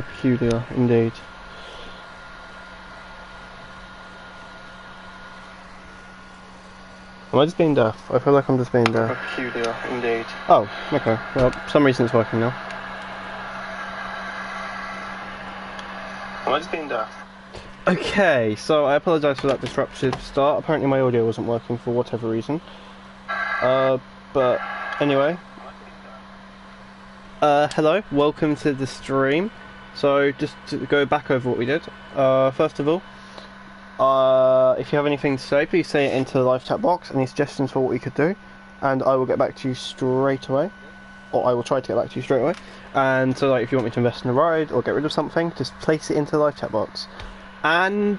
peculiar indeed. Am I just being deaf? I feel like I'm just being deaf. Peculiar indeed. Oh, okay. Well, for some reason it's working now. Am I just being deaf? Okay, so I apologise for that disruptive start. Apparently my audio wasn't working for whatever reason. But anyway. Hello, welcome to the stream. So just to go back over what we did. First of all, if you have anything to say, please say it into the live chat box. Any suggestions for what we could do, and I will get back to you straight away. Or I will try to get back to you straight away. And so, like, if you want me to invest in a ride or get rid of something, just place it into the live chat box. And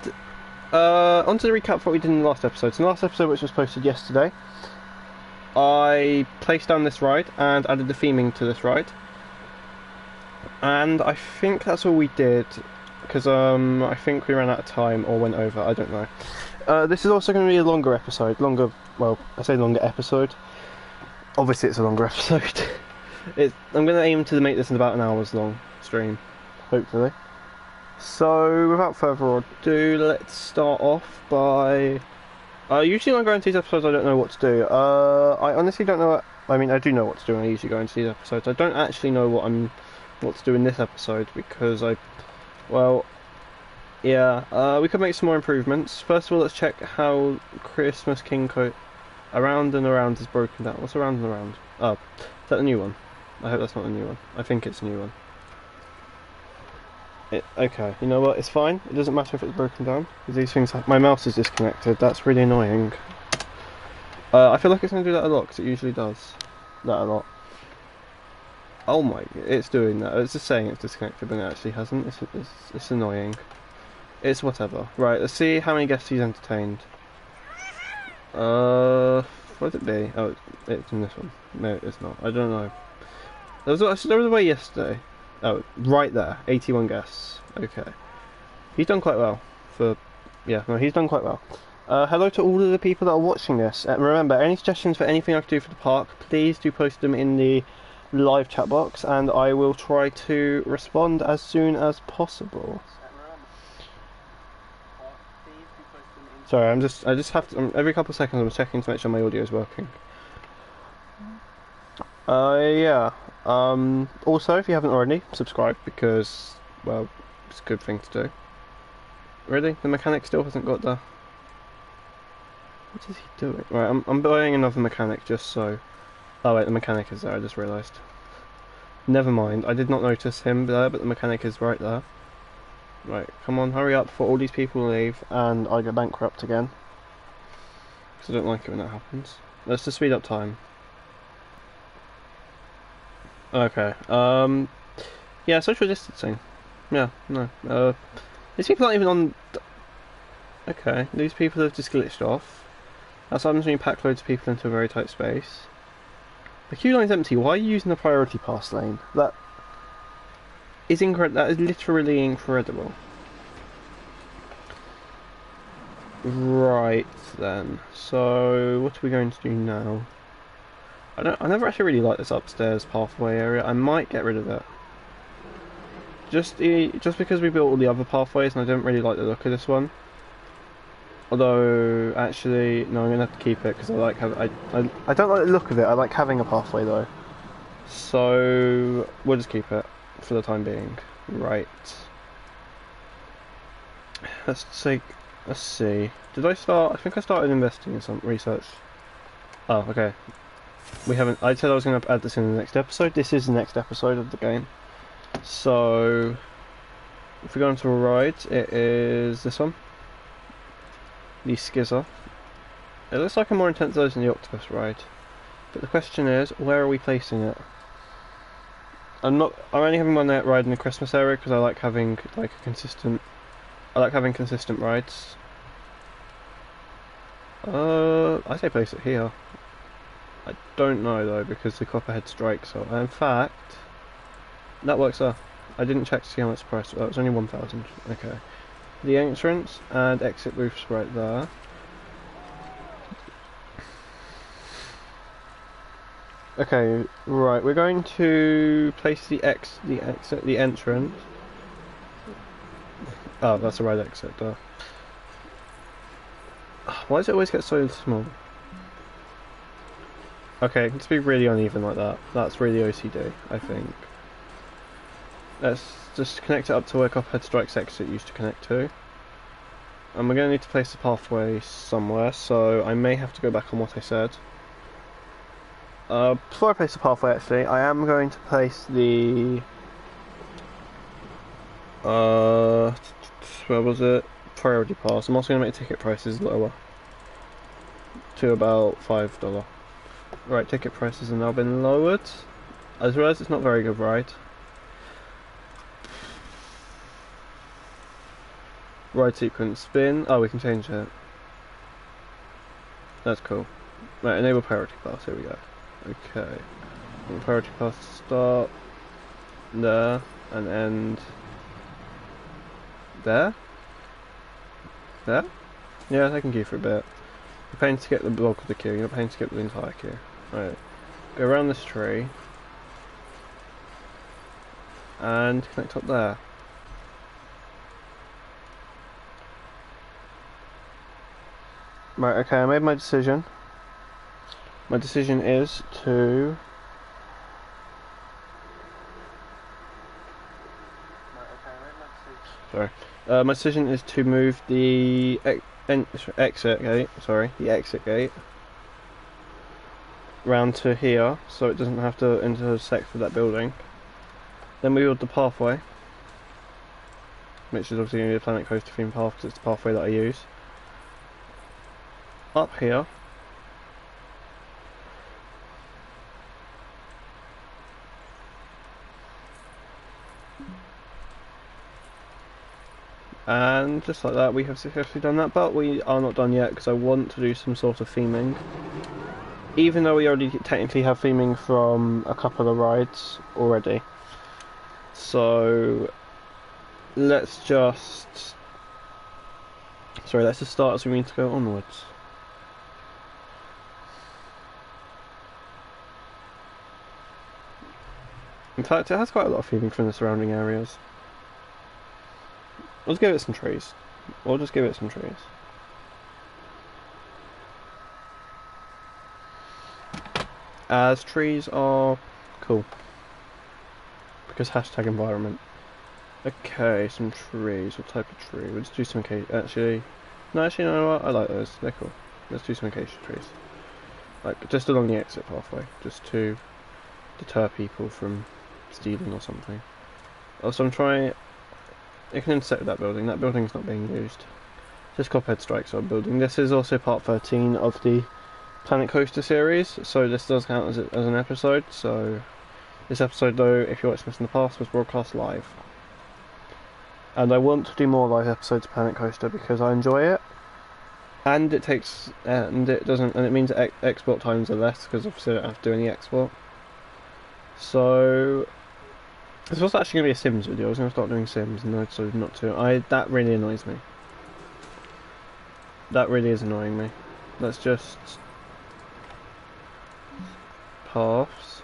on to the recap of what we did in the last episode. So in the last episode, which was posted yesterday, I placed down this ride and added the theming to this ride. And I think that's all we did, because I think we ran out of time or went over, I don't know. This is also going to be a longer episode. Well, I say longer episode. Obviously it's a longer episode. I'm going to aim to make this in about an hour's long stream, hopefully. So, without further ado, let's start off by... usually when I go into these episodes I don't know what to do. I honestly don't know I do know what to do when I usually go into these episodes. I don't actually know what to do in this episode, because we could make some more improvements. First of all, let's check how Christmas King Coat Around and Around is broken down. What's Around and Around? Oh, is that the new one? I hope that's not the new one. I think it's a new one. Okay, you know what, it's fine. It doesn't matter if it's broken down, because these things... My mouse is disconnected, that's really annoying. I feel like it's going to do that a lot, because it usually does that a lot. Oh my, it's doing that. It's just saying it's disconnected, but it actually hasn't. It's annoying. It's whatever. Right, let's see how many guests he's entertained. What would it be? Oh, it's in this one. No, it's not. I don't know. There was a way yesterday. Oh, right there. 81 guests. Okay. He's done quite well. He's done quite well. Hello to all of the people that are watching this. Remember, any suggestions for anything I could do for the park, please do post them in the live chat box, and I will try to respond as soon as possible. Sorry, I just have to, every couple of seconds I'm checking to make sure my audio is working. Also, if you haven't already, subscribe, because, well, it's a good thing to do. Really? The mechanic still hasn't got the... What is he doing? Right, I'm buying another mechanic just so... Oh wait, the mechanic is there, I just realised. Never mind, I did not notice him there, but the mechanic is right there. Right, come on, hurry up before all these people leave and I go bankrupt again. Because I don't like it when that happens. Let's just speed up time. Okay, yeah, social distancing. Yeah, no, these people aren't even on... Okay, these people have just glitched off. That's what happens when you pack loads of people into a very tight space. The queue line's empty. Why are you using the priority pass lane? That is incredible. That is literally incredible. Right then. So what are we going to do now? I never actually really like this upstairs pathway area. I might get rid of it. Just because we built all the other pathways, and I don't really like the look of this one. Although, actually, no, I'm gonna have to keep it because I like I don't like the look of it. I like having a pathway though. So we'll just keep it for the time being. Right. Let's see. Did I start? I think I started investing in some research. Oh, okay. We haven't. I said I was going to add this in the next episode. This is the next episode of the game. So, if we go into a ride, it is this one. The Skizzer. It looks like a more intense version of the Octopus ride. But the question is, where are we placing it? I'm only having one ride in the Christmas area because I like having consistent rides. I say place it here. I don't know though because the Copperhead strike. So in fact, that works there. I didn't check to see how much the price. It was only 1,000. Okay. The entrance and exit roofs right there. Okay, right. We're going to place the entrance Oh, that's the right exit, duh. Why does it always get so small? Okay, it can just be really uneven like that. That's really OCD, I think. Let's just connect it up to where Copperhead Strike's exit used to connect to. And we're going to need to place the pathway somewhere, so I may have to go back on what I said. Before I place the pathway, actually, I am going to place the... where was it? Priority pass. I'm also going to make ticket prices lower. To about $5. Right, ticket prices have now been lowered. I just realised it's not very good, right? Ride sequence spin. Oh, we can change it. That's cool. Right, enable priority pass. Here we go. Okay. And priority pass start there and end there. There? Yeah, I can queue for a bit. You're paying to get the bulk of the queue. You're not paying to get the entire queue. Right. Go around this tree and connect up there. Right, okay, I made my decision. My decision is to... Sorry. My decision is to move the exit gate round to here, so it doesn't have to intersect with that building. Then we build the pathway, which is obviously going to be a Planet Coaster theme path, because it's the pathway that I use. Up here. And just like that, we have successfully done that, but we are not done yet, because I want to do some sort of theming. Even though we already technically have theming from a couple of rides already. So, let's just start as we mean to go onwards. In fact, it has quite a lot of theming from the surrounding areas. Let's give it some trees. We'll just give it some trees. As trees are cool. Because hashtag environment. Okay, some trees. What type of tree? We'll just do some acacia. Actually, you know what? I like those. They're cool. Let's do some acacia trees. Like, just along the exit pathway. Just to deter people from stealing or something. Also, I'm trying... It can intersect with that building. That building's not being used. Just Copperhead Strike's our building. This is also part 13 of the Planet Coaster series, so this does count as an episode. So this episode, though, if you watched this in the past, was broadcast live. And I want to do more live episodes of Planet Coaster because I enjoy it. And it takes, and it means export times are less because obviously I don't have to do any export. So this was actually going to be a Sims video. I was going to start doing Sims, and I decided not to. That really annoys me. That really is annoying me. Let's just paths.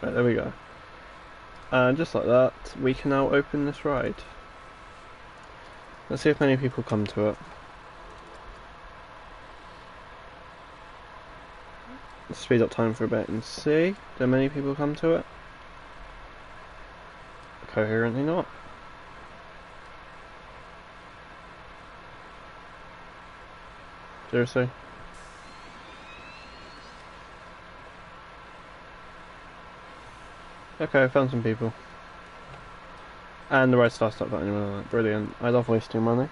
Right, there we go. And just like that, we can now open this ride. Let's see if many people come to it. Let's speed up time for a bit and see. Do many people come to it? Coherently not. Seriously? Okay, I found some people. And the ride starts up anyway. Brilliant. I love wasting money.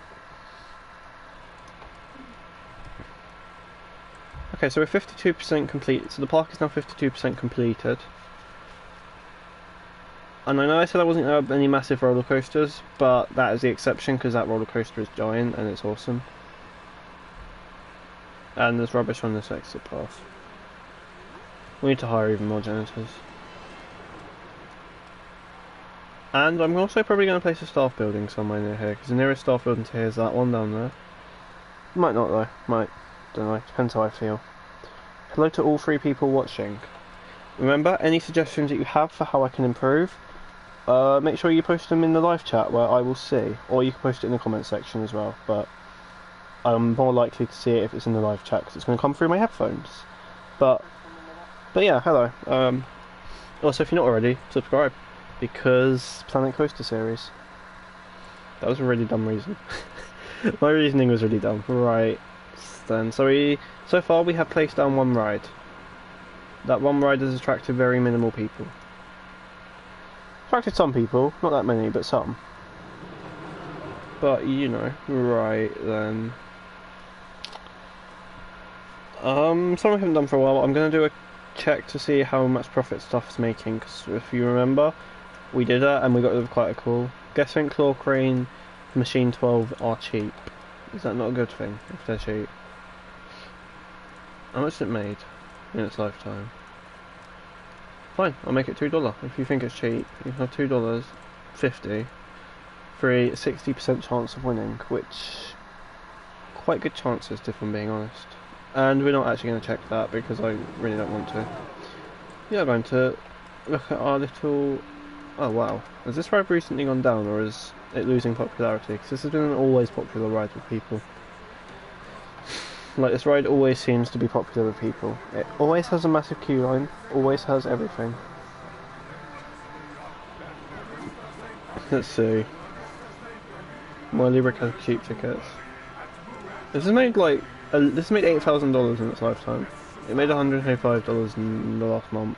Okay, so we're 52% complete. So the park is now 52% completed. And I know I said I wasn't going to have any massive roller coasters, but that is the exception because that roller coaster is giant and it's awesome. And there's rubbish on this exit path. We need to hire even more janitors. And I'm also probably going to place a staff building somewhere near here, because the nearest staff building to here is that one down there. Might not though, might. Don't know, depends how I feel. Hello to all 3 people watching. remember, any suggestions that you have for how I can improve, make sure you post them in the live chat where I will see, or you can post it in the comment section as well, but I'm more likely to see it if it's in the live chat because it's going to come through my headphones. But yeah, hello. Also, if you're not already, subscribe, because Planet Coaster series. That was a really dumb reason. My reasoning was really dumb. Right, then, so far we have placed down one ride. That one ride has attracted very minimal people. Attracted some people, not that many, but some. But, you know, right then. Something I haven't done for a while. I'm going to do a check to see how much profit stuff's making, because if you remember, we did that and we got rid of quite a cool. Guessing Claw Crane, Machine 12 are cheap. Is that not a good thing, if they're cheap? How much is it made in its lifetime? Fine, I'll make it $2. If you think it's cheap, you can have $2.50 for a 60% chance of winning, which quite good chances if I'm being honest. And we're not actually going to check that because I really don't want to. We are going to look at our little... Oh wow, has this ride recently gone down or is it losing popularity? Because this has been an always popular ride with people. Like, this ride always seems to be popular with people. It always has a massive queue line, always has everything. Let's see. Miley Rick has cheap tickets. This has made like this made $8,000 in its lifetime. It made $125 in the last month.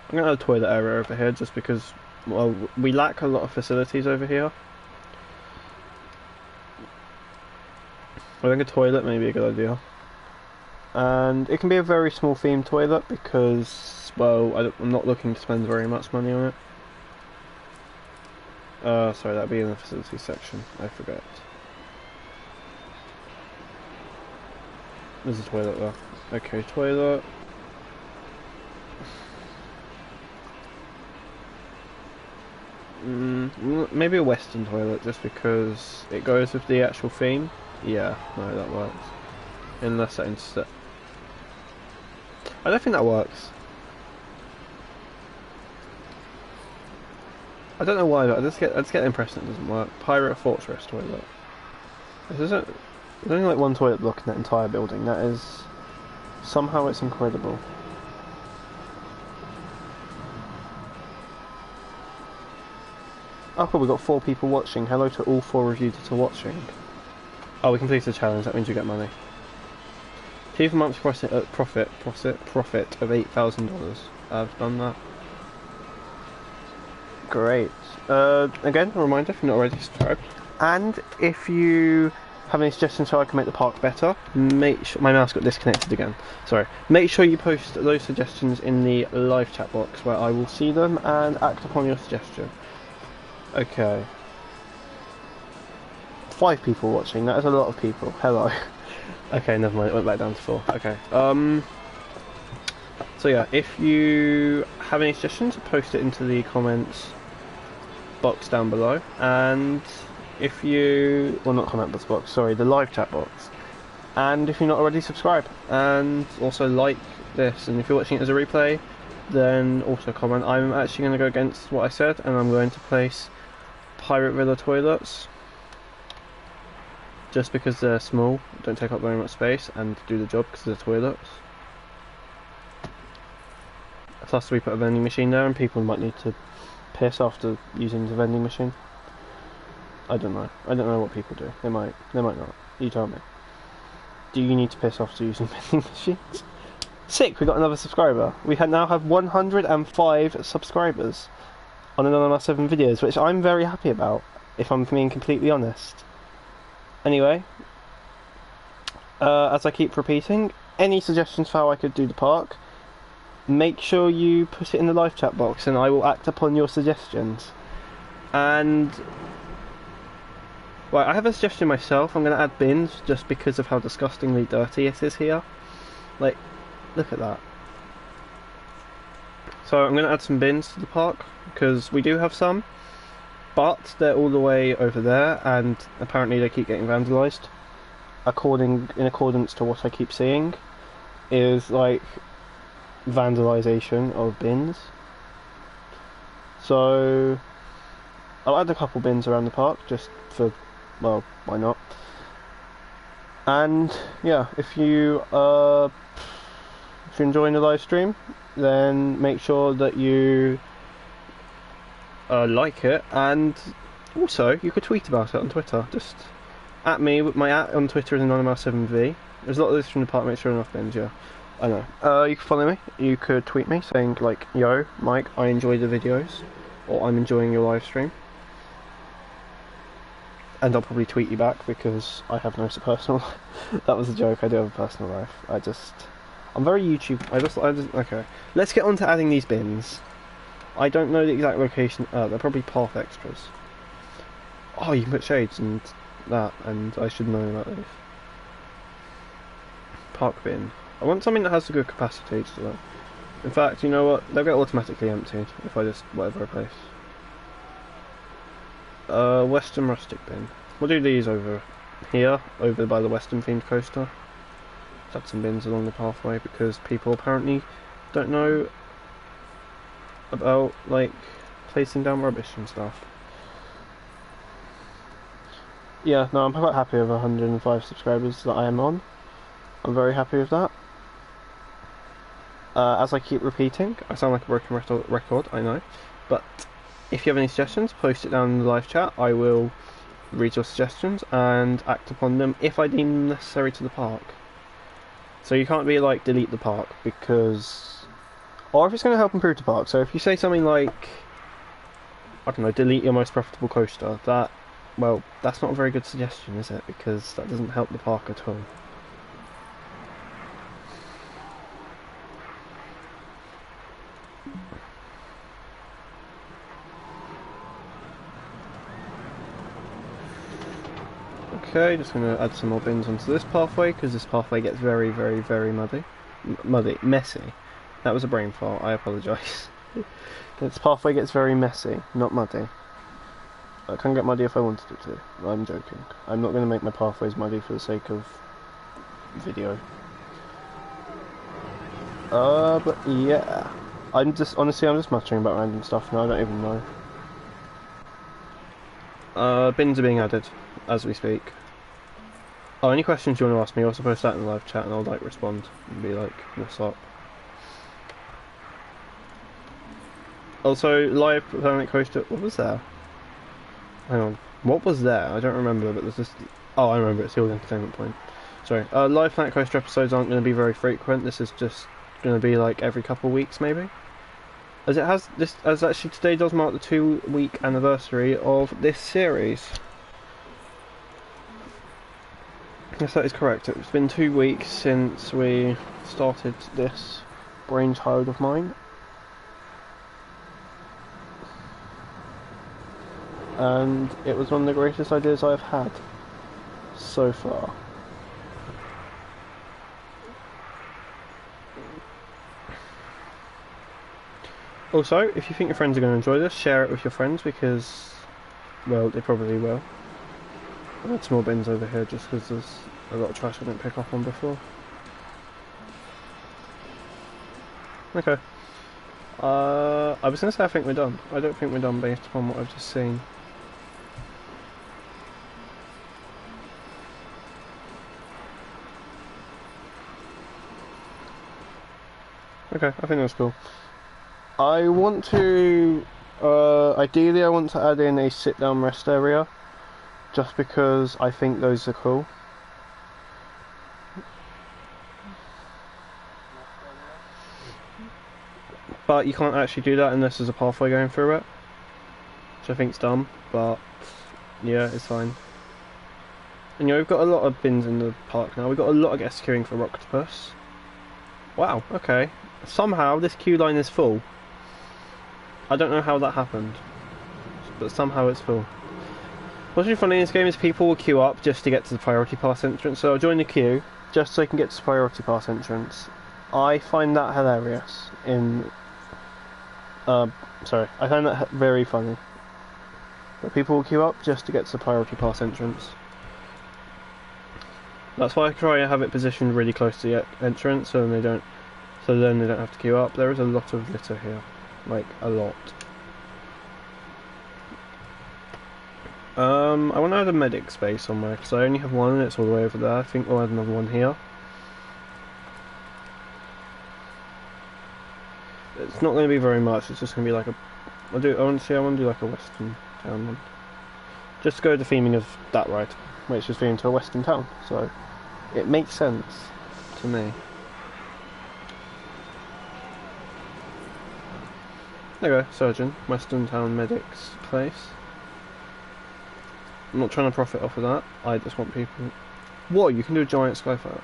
I'm gonna add a toilet area over here just because, well, we lack a lot of facilities over here. I think a toilet may be a good idea. And it can be a very small themed toilet because, well, I'm not looking to spend very much money on it. Sorry, that'd be in the facilities section, I forget. There's a toilet there. Okay, toilet. Maybe a western toilet just because it goes with the actual theme. Yeah, no, that works. Unless that instead. I don't think that works. I don't know why, but I just get the impression it doesn't work. Pirate Fortress toilet. There's only like one toilet block in that entire building. That is somehow it's incredible. Oh cool, we got 4 people watching. Hello to all 4 of you that are watching. Oh, we completed the challenge, that means we get money. Achieve a month's profit of $8,000. I've done that. Great. Again, a reminder, if you're not already subscribed. And if you have any suggestions how I can make the park better, make sure... My mouse got disconnected again. Sorry. Make sure you post those suggestions in the live chat box where I will see them and act upon your suggestion. Okay. 5 people watching, that is a lot of people. Hello. Okay, never mind, it went back down to 4. Okay. So yeah, if you have any suggestions, post it into the comments box down below. And if you... Well, not comment box, sorry, the live chat box. And if you're not already, subscribe. And also like this. And if you're watching it as a replay, then also comment. I'm actually going to go against what I said, and I'm going to place Pirate Villa toilets. Just because they're small, don't take up very much space, and do the job because they're toilets. Plus we put a vending machine there and people might need to piss after using the vending machine. I don't know. I don't know what people do. They might not. You tell me. Do you need to piss after using vending machines? Sick, we got another subscriber. We now have 105 subscribers on another of our 7 videos, which I'm very happy about, if I'm being completely honest. Anyway, as I keep repeating, any suggestions for how I could do the park, make sure you put it in the live chat box and I will act upon your suggestions. And, right, I have a suggestion myself. I'm going to add bins just because of how disgustingly dirty it is here. Like, look at that. So I'm going to add some bins to the park because we do have some. But they're all the way over there, and apparently they keep getting vandalised. In accordance to what I keep seeing, is like vandalisation of bins. So I'll add a couple bins around the park just for, well, why not? And yeah, if you're enjoying the live stream, then make sure that you like it, and also you could tweet about it on Twitter. Just at me. My at on Twitter is anonymous7v. There's a lot of this from the park. Make sure enough bins. Yeah, I know. You can follow me. You could tweet me saying like, "Yo, Mike, I enjoy the videos," or "I'm enjoying your live stream." And I'll probably tweet you back because I have no personal. That was a joke. I do have a personal life. I'm very YouTube. Okay. Let's get on to adding these bins. I don't know the exact location. They're probably path extras. Oh, you can put shades and that, and I should know about this. Park bin. I want something that has a good capacity to that. In fact, you know what? They'll get automatically emptied if I just whatever I place. Western rustic bin. We'll do these over here, over by the Western themed coaster. Add some bins along the pathway because people apparently don't know about like placing down rubbish and stuff. Yeah, no, I'm quite happy with 105 subscribers that I am on. I'm very happy with that. As I keep repeating, I sound like a broken record, I know, but if you have any suggestions, post it down in the live chat. I will read your suggestions and act upon them if I deem them necessary to the park. So you can't be like, delete the park, because... Or if it's going to help improve the park. So if you say something like, I don't know, delete your most profitable coaster, that, well, that's not a very good suggestion, is it? Because that doesn't help the park at all. Okay, just going to add some more bins onto this pathway, because this pathway gets very, very, very muddy. Messy. That was a brain fart, I apologise. This pathway gets very messy, not muddy. It can get muddy if I wanted it to. I'm joking. I'm not going to make my pathways muddy for the sake of video. But yeah. Honestly, I'm just muttering about random stuff now, I don't even know. Bins are being added, as we speak. Oh, any questions you want to ask me, also post that in the live chat and I'll like respond and be like, what's up? Also, live Planet Coaster, what was there? Hang on, what was there? I don't remember, but there's just... Oh, I remember, it's the Old Entertainment Point. Sorry, live Planet Coaster episodes aren't going to be very frequent, this is just going to be like every couple of weeks maybe. As actually today does mark the 2-week anniversary of this series. Yes, that is correct. It's been 2 weeks since we started this brainchild of mine. And it was one of the greatest ideas I've had so far. Also, if you think your friends are going to enjoy this, share it with your friends because, well, they probably will. I had small bins over here just because there's a lot of trash I didn't pick up on before. Okay. I was going to say I think we're done. I don't think we're done based upon what I've just seen. Okay, I think that's cool. I want to... ideally I want to add in a sit-down rest area. Just because I think those are cool. But you can't actually do that unless there's a pathway going through it. Which I think's dumb, but yeah, it's fine. And you know, we've got a lot of bins in the park now. We've got a lot of guests queuing for Rocktopus. Wow, okay. Somehow this queue line is full. I don't know how that happened. But somehow it's full. What's really funny in this game is people will queue up just to get to the priority pass entrance, so I'll join the queue just so they can get to the priority pass entrance. I find that hilarious sorry, I find that very funny. But people will queue up just to get to the priority pass entrance. That's why I try and have it positioned really close to the entrance so they don't so then they don't have to queue up. There is a lot of litter here, like a lot. I want to add a medic space somewhere because I only have one and it's all the way over there. I think we'll add another one here. It's not going to be very much. It's just going to be like a. I want to do like a western town one. Just to go with the theming of that ride, which is themed to a western town. So it makes sense to me. There you go, surgeon, western town medic's place. I'm not trying to profit off of that. I just want people. Whoa, you can do a giant sci-fi.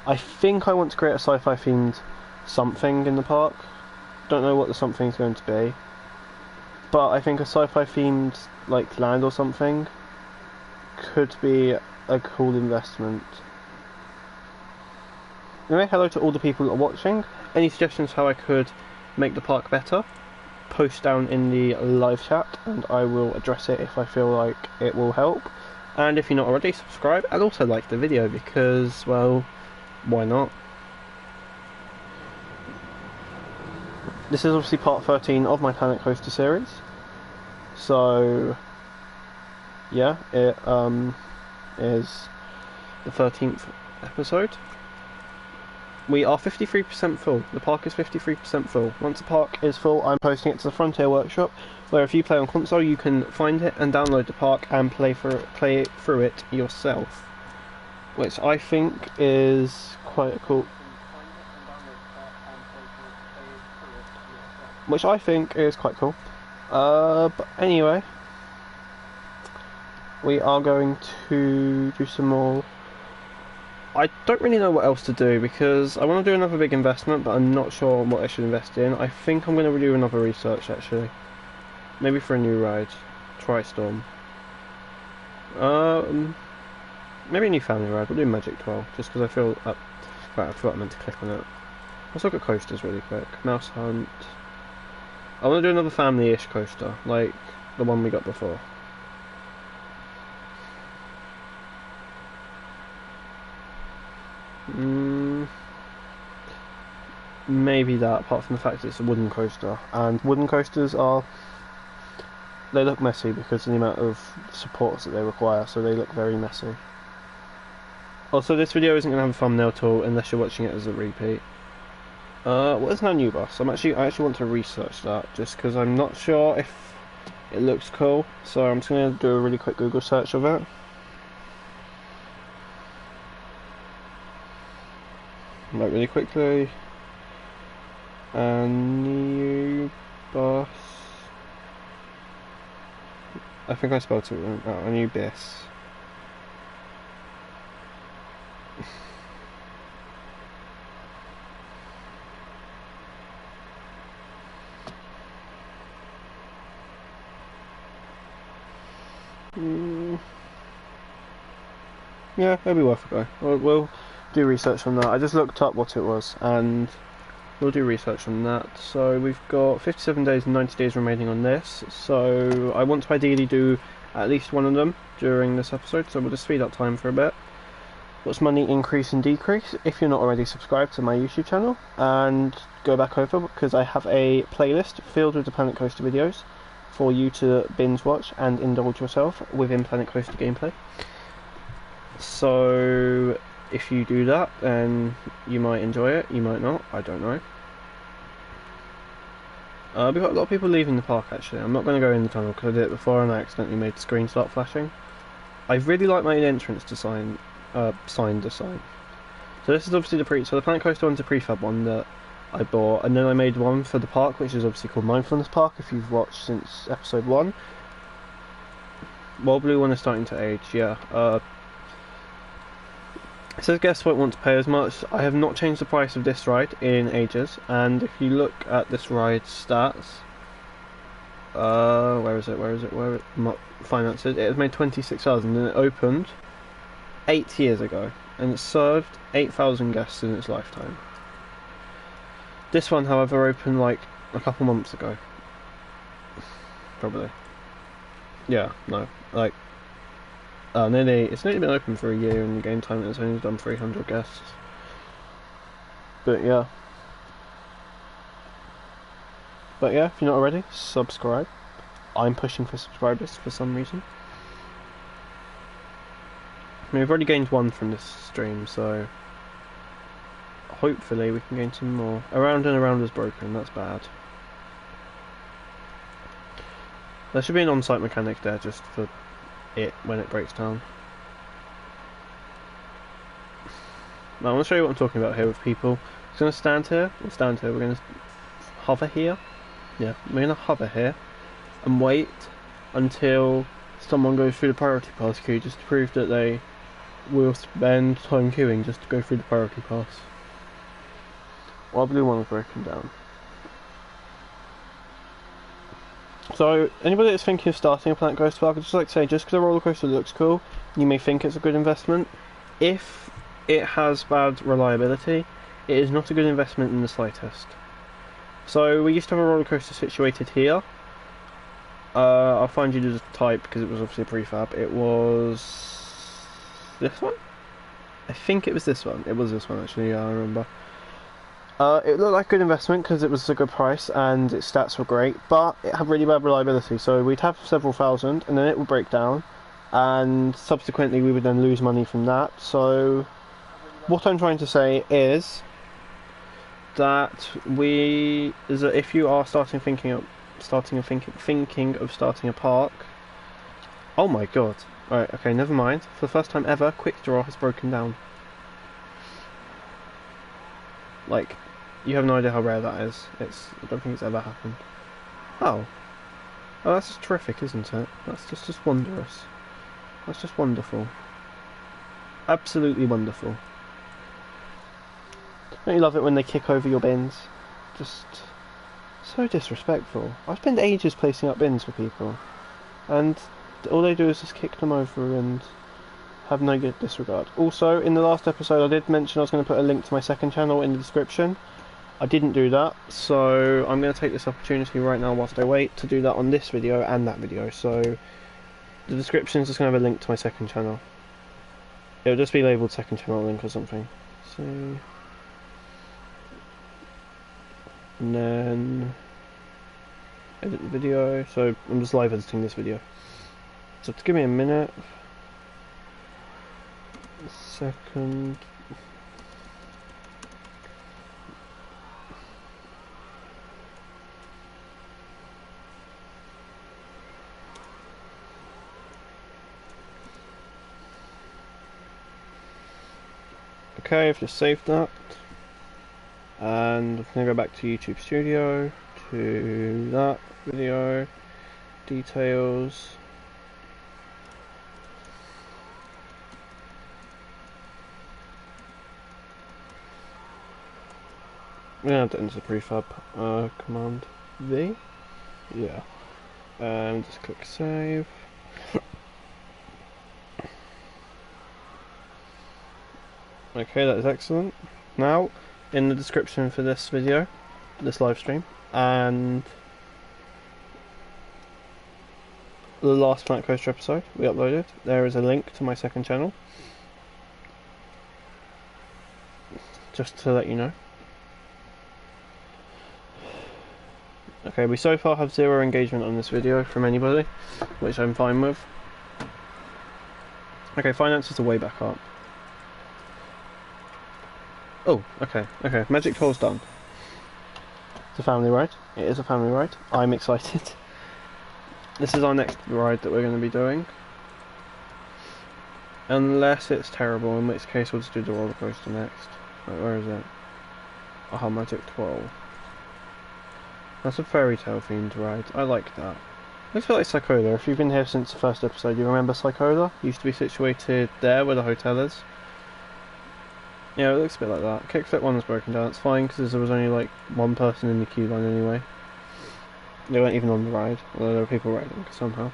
I think I want to create a sci-fi themed something in the park. Don't know what the something's going to be, but I think a sci-fi themed like land or something could be a cool investment. Anyway, hello to all the people that are watching. Any suggestions how I could make the park better? Post down in the live chat and I will address it if I feel like it will help. And if you're not already, subscribe and also like the video because, well, why not? This is obviously part 13 of my Planet Coaster series. So, yeah, it is the 13th episode. We are 53% full. The park is 53% full. Once the park is full, I'm posting it to the Frontier Workshop, where if you play on console, you can find it and download the park and play through it yourself, which I think is quite cool. But anyway, we are going to do some more. I don't really know what else to do because I want to do another big investment, but I'm not sure what I should invest in. I think I'm going to do another research actually. Maybe for a new ride. Tri-Storm. Maybe a new family ride. We'll do Magic 12 just because I feel. Right, I forgot I meant to click on it. Let's look at coasters really quick. Mouse Hunt. I want to do another family-ish coaster, like the one we got before. Maybe that, apart from the fact that it's a wooden coaster, and wooden coasters they look messy because of the amount of supports that they require, so they look very messy. Also, this video isn't going to have a thumbnail tool unless you're watching it as a repeat. What is Nanu Bus? I actually want to research that, just because I'm not sure if it looks cool, so I'm just going to do a really quick Google search of it. Like really quickly. Nanu Bus. I think I spelled it wrong. Oh, Anubis. Yeah, it'll be worth a go. We'll do research on that. I just looked up what it was, and we'll do research on that. So we've got 57 days and 90 days remaining on this. So I want to ideally do at least one of them during this episode, so we'll just speed up time for a bit. What's money increase and decrease? If you're not already subscribed to my YouTube channel, and go back over because I have a playlist filled with the Planet Coaster videos for you to binge watch and indulge yourself within Planet Coaster gameplay. So if you do that, then you might enjoy it, you might not, I don't know. We've got a lot of people leaving the park actually. I'm not going to go in the tunnel because I did it before and I accidentally made the screen start flashing. I really like my entrance design, sign design. So this is obviously the Planet Coaster one's a prefab one that I bought, and then I made one for the park, which is obviously called Mindfulness Park if you've watched since episode 1. Well, blue one is starting to age, yeah. It says guests won't want to pay as much. I have not changed the price of this ride in ages, and if you look at this ride's stats, where is it? Finances. It has made 26,000 and it opened 8 years ago, and it served 8,000 guests in its lifetime. This one, however, opened like a couple months ago. Probably. Yeah, no, like. It's nearly been open for a year, and the game time has only done 300 guests. But yeah. But yeah, if you're not already, subscribe. I'm pushing for subscribers for some reason. I mean, we've already gained one from this stream, so hopefully we can gain some more. Around and around is broken, that's bad. There should be an on-site mechanic there just for it when it breaks down. Now I want to show you what I'm talking about here with people. We're going to stand here, we're going to hover here. Yeah, we're going to hover here and wait until someone goes through the priority pass queue just to prove that they will spend time queuing just to go through the priority pass. While blue one is broken down. So, anybody that's thinking of starting a Planet Coaster Park, I'd just like to say, just because a roller coaster looks cool, you may think it's a good investment. If it has bad reliability, it is not a good investment in the slightest. So, we used to have a roller coaster situated here. I'll find you the type because it was obviously a prefab. It was this one? I think it was this one. It was this one actually, yeah, I remember. It looked like a good investment because it was a good price and its stats were great, but it had really bad reliability, so we'd have several thousand and then it would break down, and subsequently we would then lose money from that. So what I'm trying to say is that if you are thinking of starting a park. Oh my god. Alright, okay, never mind. For the first time ever, Quick Draw has broken down. Like, you have no idea how rare that is. I don't think it's ever happened. Oh, that's just terrific, isn't it? That's just wondrous. That's just wonderful. Absolutely wonderful. Don't you love it when they kick over your bins? Just so disrespectful. I spend ages placing up bins for people, and all they do is just kick them over and have no good disregard. Also, in the last episode I did mention I was going to put a link to my second channel in the description. I didn't do that, so I'm going to take this opportunity right now whilst I wait to do that on this video and that video. So the description is just going to have a link to my second channel. It'll just be labelled second channel link or something. So, and then edit the video. So I'm just live editing this video. So give me a minute. Second. Okay, I've just saved that, and I'm going to go back to YouTube Studio, to that video, details, I'm going to have to enter the prefab, Command V, yeah, and just click save. Okay, that is excellent. Now, in the description for this video, this live stream, and the last Planet Coaster episode we uploaded, there is a link to my second channel. Just to let you know. Okay, we so far have 0 engagement on this video from anybody, which I'm fine with. Okay, finances are way back up. Oh, okay, Magic Tour's done. It's a family ride. It is a family ride. I'm excited. This is our next ride that we're going to be doing. Unless it's terrible, in which case we'll just do the roller coaster next. Right, where is it? Aha, Magic 12. That's a fairy tale themed ride. I like that. Looks a bit like Sycola. If you've been here since the first episode, you remember Sycola? Used to be situated there where the hotel is. Yeah, it looks a bit like that. Kickflip 1 is broken down. It's fine because there was only like one person in the queue line anyway. They weren't even on the ride, although there were people riding somehow.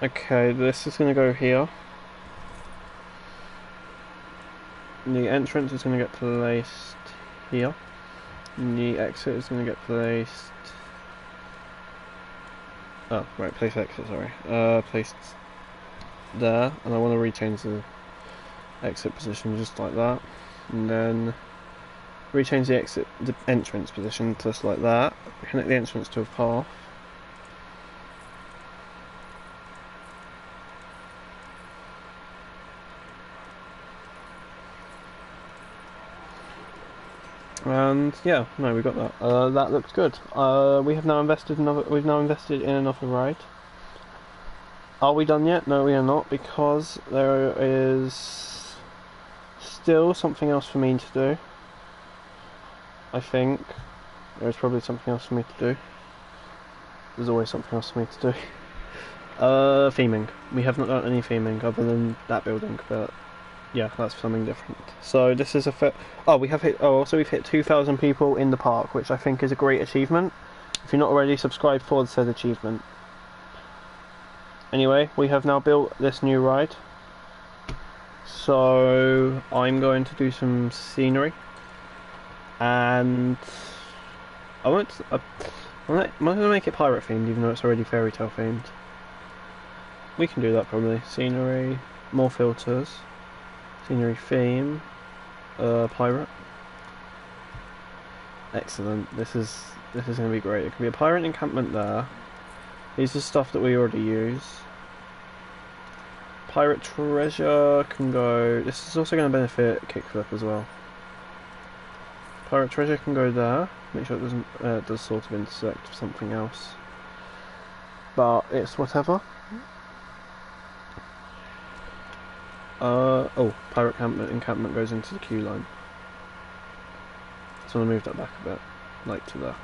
Okay, this is going to go here. The entrance is going to get placed here. And the exit is going to get placed... Oh, right, place exit, sorry. Placed there, and I want to rechange the exit position just like that. and then rechange the entrance position just like that. Connect the entrance to a path. And yeah, no, we got that. That looks good. We've now invested in another ride. Are we done yet? No, we are not, because there is still something else for me to do. I think there's probably something else for me to do. There's always something else for me to do. Theming. We have not done any theming other than that building, but yeah, that's something different. So this is a we've hit 2,000 people in the park, which I think is a great achievement. If you're not already subscribed for said achievement. Anyway, we have now built this new ride. So I'm going to do some scenery, and I'm going to make it pirate themed, even though it's already fairy tale themed. We can do that probably. Scenery, more filters. Scenery theme, pirate. Excellent. This is going to be great. It can be a pirate encampment there. These are stuff that we already use. Pirate treasure can go. This is also going to benefit Kickflip as well. Pirate treasure can go there. Make sure it doesn't. It does sort of intersect with something else, but it's whatever. Pirate encampment goes into the queue line. So I'm gonna move that back a bit, like to there.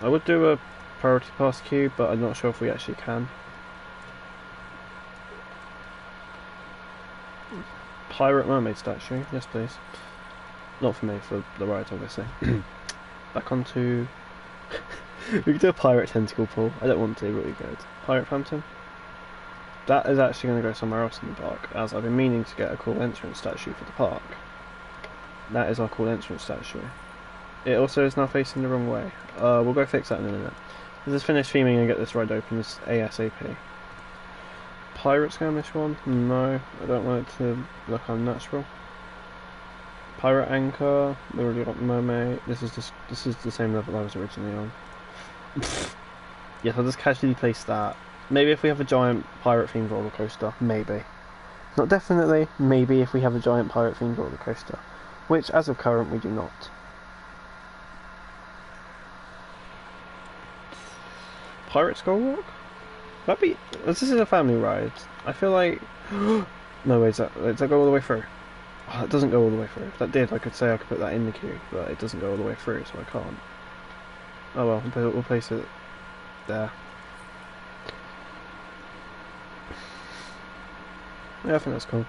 I would do a priority pass queue, but I'm not sure if we actually can. Pirate mermaid statue, yes please. Not for me, for the ride obviously. Back onto... we could do a pirate tentacle pool. I don't want to, but we could. Pirate fountain. That is actually going to go somewhere else in the park, as I've been meaning to get a cool entrance statue for the park. That is our cool entrance statue. It also is now facing the wrong way. We'll go fix that in a minute. Let's just finish theming and get this ride open as ASAP. Pirate skirmish one? No, I don't want it to look unnatural. Pirate anchor. We already got mermaid. This is the same level I was originally on. Yes, I'll just casually place that. Maybe if we have a giant pirate-themed roller coaster, maybe. Not definitely, maybe if we have a giant pirate-themed roller coaster, which, as of current, we do not. Pirate Skull Walk? That'd be. This is a family ride. I feel like. No, wait, does that go all the way through? Oh, it doesn't go all the way through. If that did, I could say I could put that in the queue, but it doesn't go all the way through, so I can't. Oh well, we'll place it there. Yeah, I think that's cool.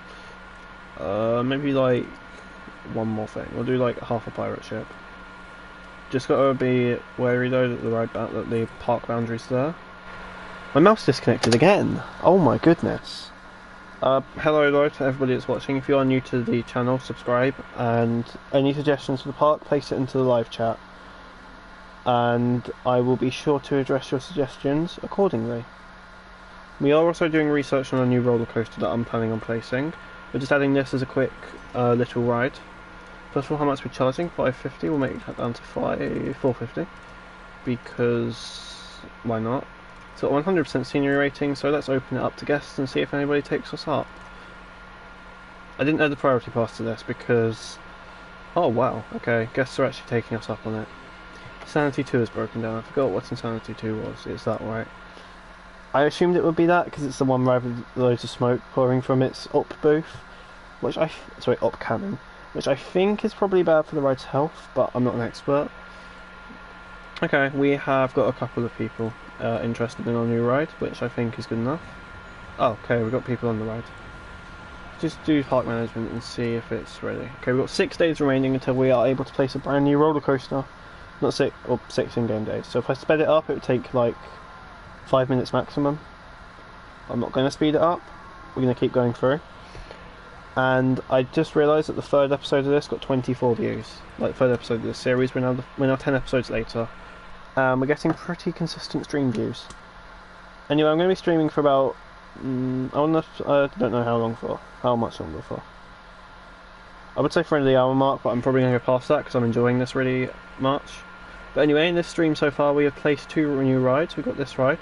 Maybe like one more thing. We'll do like half a pirate ship. Just gotta be wary though that the park boundary's there. My mouse disconnected again. Oh my goodness. Hello though to everybody that's watching. If you are new to the channel, subscribe, and any suggestions for the park, place it into the live chat, and I will be sure to address your suggestions accordingly. We are also doing research on a new roller coaster that I'm planning on placing. We're just adding this as a quick little ride. First of all, how much we're charging? $5.50. We'll make that down to $4.50 because why not? It's got 100% scenery rating, so let's open it up to guests and see if anybody takes us up. I didn't add the priority pass to this because... oh wow, okay, guests are actually taking us up on it. Insanity 2 is broken down. I forgot what Insanity 2 was. Is that right? I assumed it would be that because it's the one with loads of smoke pouring from its op booth, which op cannon, which I think is probably bad for the ride's health, but I'm not an expert. Okay, we have got a couple of people interested in our new ride, which I think is good enough. Oh, okay, we've got people on the ride. Just do park management and see if it's ready. Okay, we've got 6 days remaining until we are able to place a brand new roller coaster. Not 6, or 6 in-game days. So if I sped it up, it would take like 5 minutes maximum. I'm not going to speed it up. We're going to keep going through. And I just realised that the third episode of this got 24 views. Like, third episode of this series. We're now 10 episodes later. We're getting pretty consistent stream views. Anyway, I'm going to be streaming for about... I don't know how long for. How much longer for. I would say friend of the hour mark, but I'm probably going to go past that because I'm enjoying this really much. But anyway, in this stream so far, we have placed 2 new rides. We've got this ride.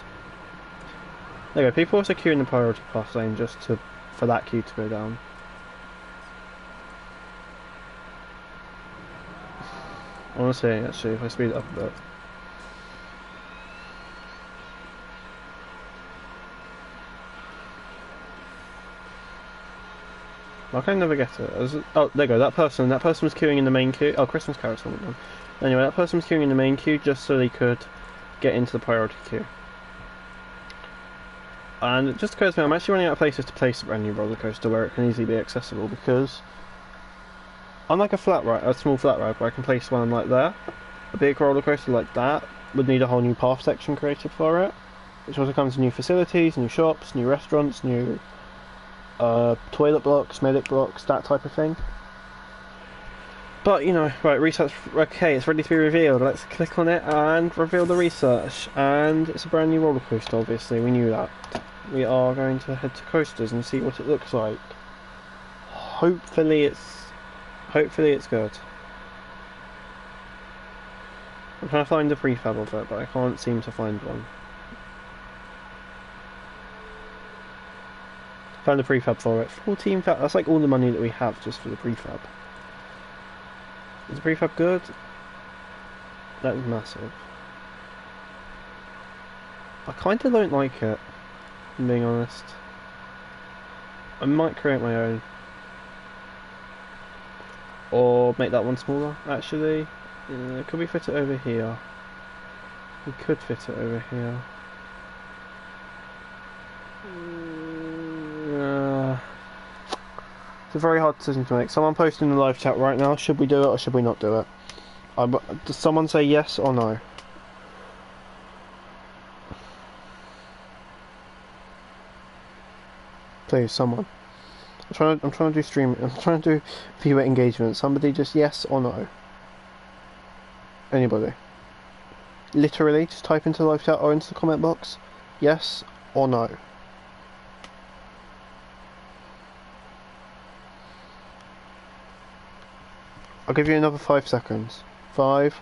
There you go. People are also queuing the priority pass lane just for that queue to go down. I want to see actually if I speed it up a bit. I can never get it. Oh, there you go. That person was queuing in the main queue. Oh, Christmas carrots on them. Anyway, that person was queuing in the main queue just so they could get into the priority queue. And it just occurs to me, I'm actually running out of places to place a brand new roller coaster where it can easily be accessible, because unlike a small flat ride where I can place one like there, a big roller coaster like that would need a whole new path section created for it, which also comes with new facilities, new shops, new restaurants, new toilet blocks, medic blocks, that type of thing. But, you know, right, research, okay, it's ready to be revealed. Let's click on it and reveal the research. And it's a brand new roller coaster, obviously, we knew that. We are going to head to Coasters and see what it looks like. Hopefully it's good. I'm trying to find a prefab of it, but I can't seem to find one. Found a prefab for it. 14,000, that's like all the money that we have just for the prefab. Is the prefab good? That is massive. I kinda don't like it, if I'm being honest. I might create my own. Or make that one smaller, actually. Could we fit it over here? We could fit it over here. It's a very hard decision to make. Someone posted in the live chat right now, should we do it or should we not do it? Does someone say yes or no? Please, someone. I'm trying to do stream. I'm trying to do viewer engagement. Somebody just yes or no. Anybody. Literally, just type into the live chat or into the comment box. Yes or no. I'll give you another 5 seconds. 5,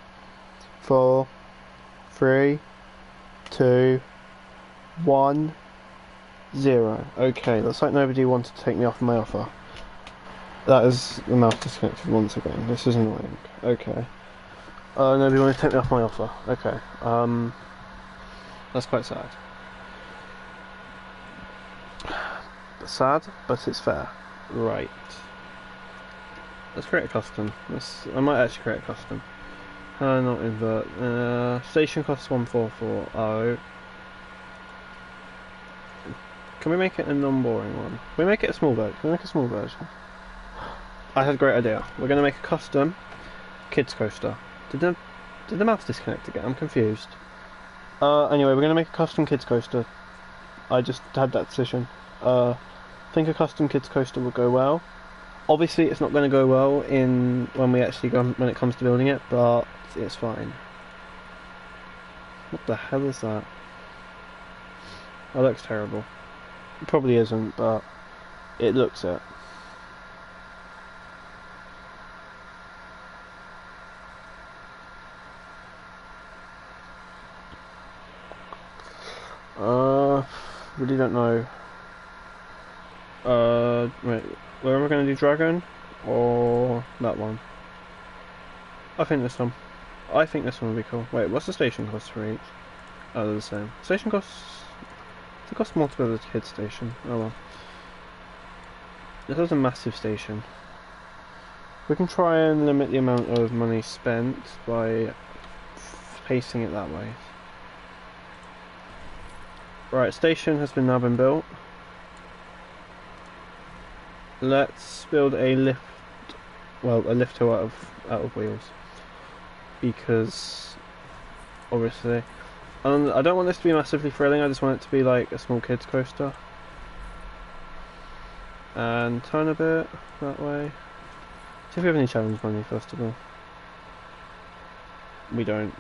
4, 3, 2, 1, 0. Okay, looks like nobody wanted to take me off my offer. That is the mouse disconnected once again. This is annoying. Okay. Nobody wanted to take me off my offer. Okay. That's quite sad. Sad, but it's fair. Right. Let's create a custom. I might actually create a custom. Not invert. Station costs 1440. Can we make it a non-boring one? Can we make it a small version? Can we make a small version? I had a great idea. We're going to make a custom kids coaster. Did the mouse disconnect again? I'm confused. Anyway, we're going to make a custom kids coaster. I just had that decision. I think a custom kids coaster will go well. Obviously, it's not going to go well when it comes to building it, but it's fine. What the hell is that? That looks terrible. It probably isn't, but it looks it. Really don't know. Wait, where are we going to do Dragon? Or that one? I think this one. I think this one would be cool. Wait, what's the station cost for each? Oh, they're the same. Station costs... It costs more to build a kid's station. Oh well. This is a massive station. We can try and limit the amount of money spent by pacing it that way. Right, station has now been built. Let's build a lift. Well, a lift hill out of wheels, because obviously, and I don't want this to be massively thrilling. I just want it to be like a small kids coaster. And turn a bit that way. See if we have any challenge money first of all. We don't.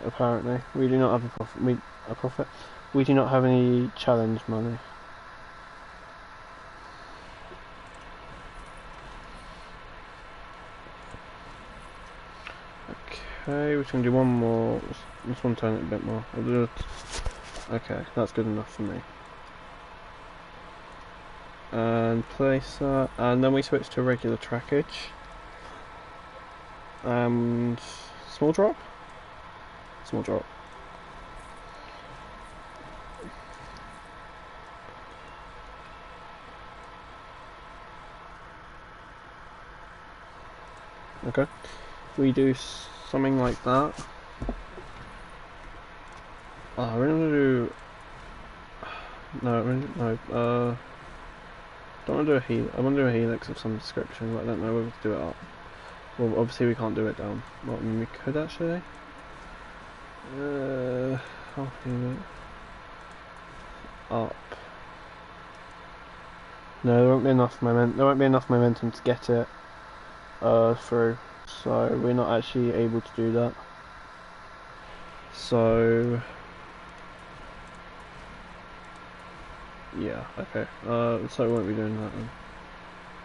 Apparently, we do not have a profit. We do not have any challenge money. Okay, we're gonna do one more. Just want to turn it a bit more. I'll do it. Okay, that's good enough for me. And place that, and then we switch to regular trackage. And small drop? Small drop. Okay. We do something like that. Oh, we're gonna do... No, don't want to do a helix. I want to do a helix of some description, but I don't know whether to do it up. Well, obviously we can't do it down. Well, I mean, we could actually. Half helix. Up. No, there won't be enough momentum. There won't be enough momentum to get it through. So we're not actually able to do that. So yeah, okay. So we won't be doing that then.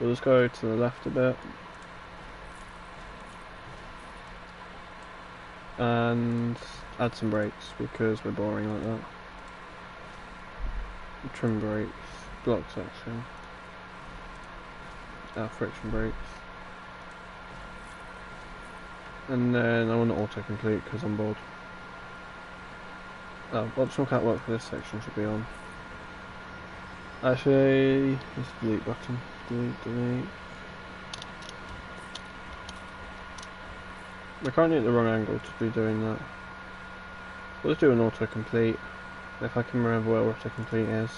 We'll just go to the left a bit. And add some brakes because we're boring like that. Trim brakes, block section, friction brakes. And then I want to autocomplete because I'm bored. Oh, optional cat work for this section should be on. Actually, this delete button. Delete. We're currently at the wrong angle to be doing that. We'll just do an autocomplete. If I can remember where autocomplete is.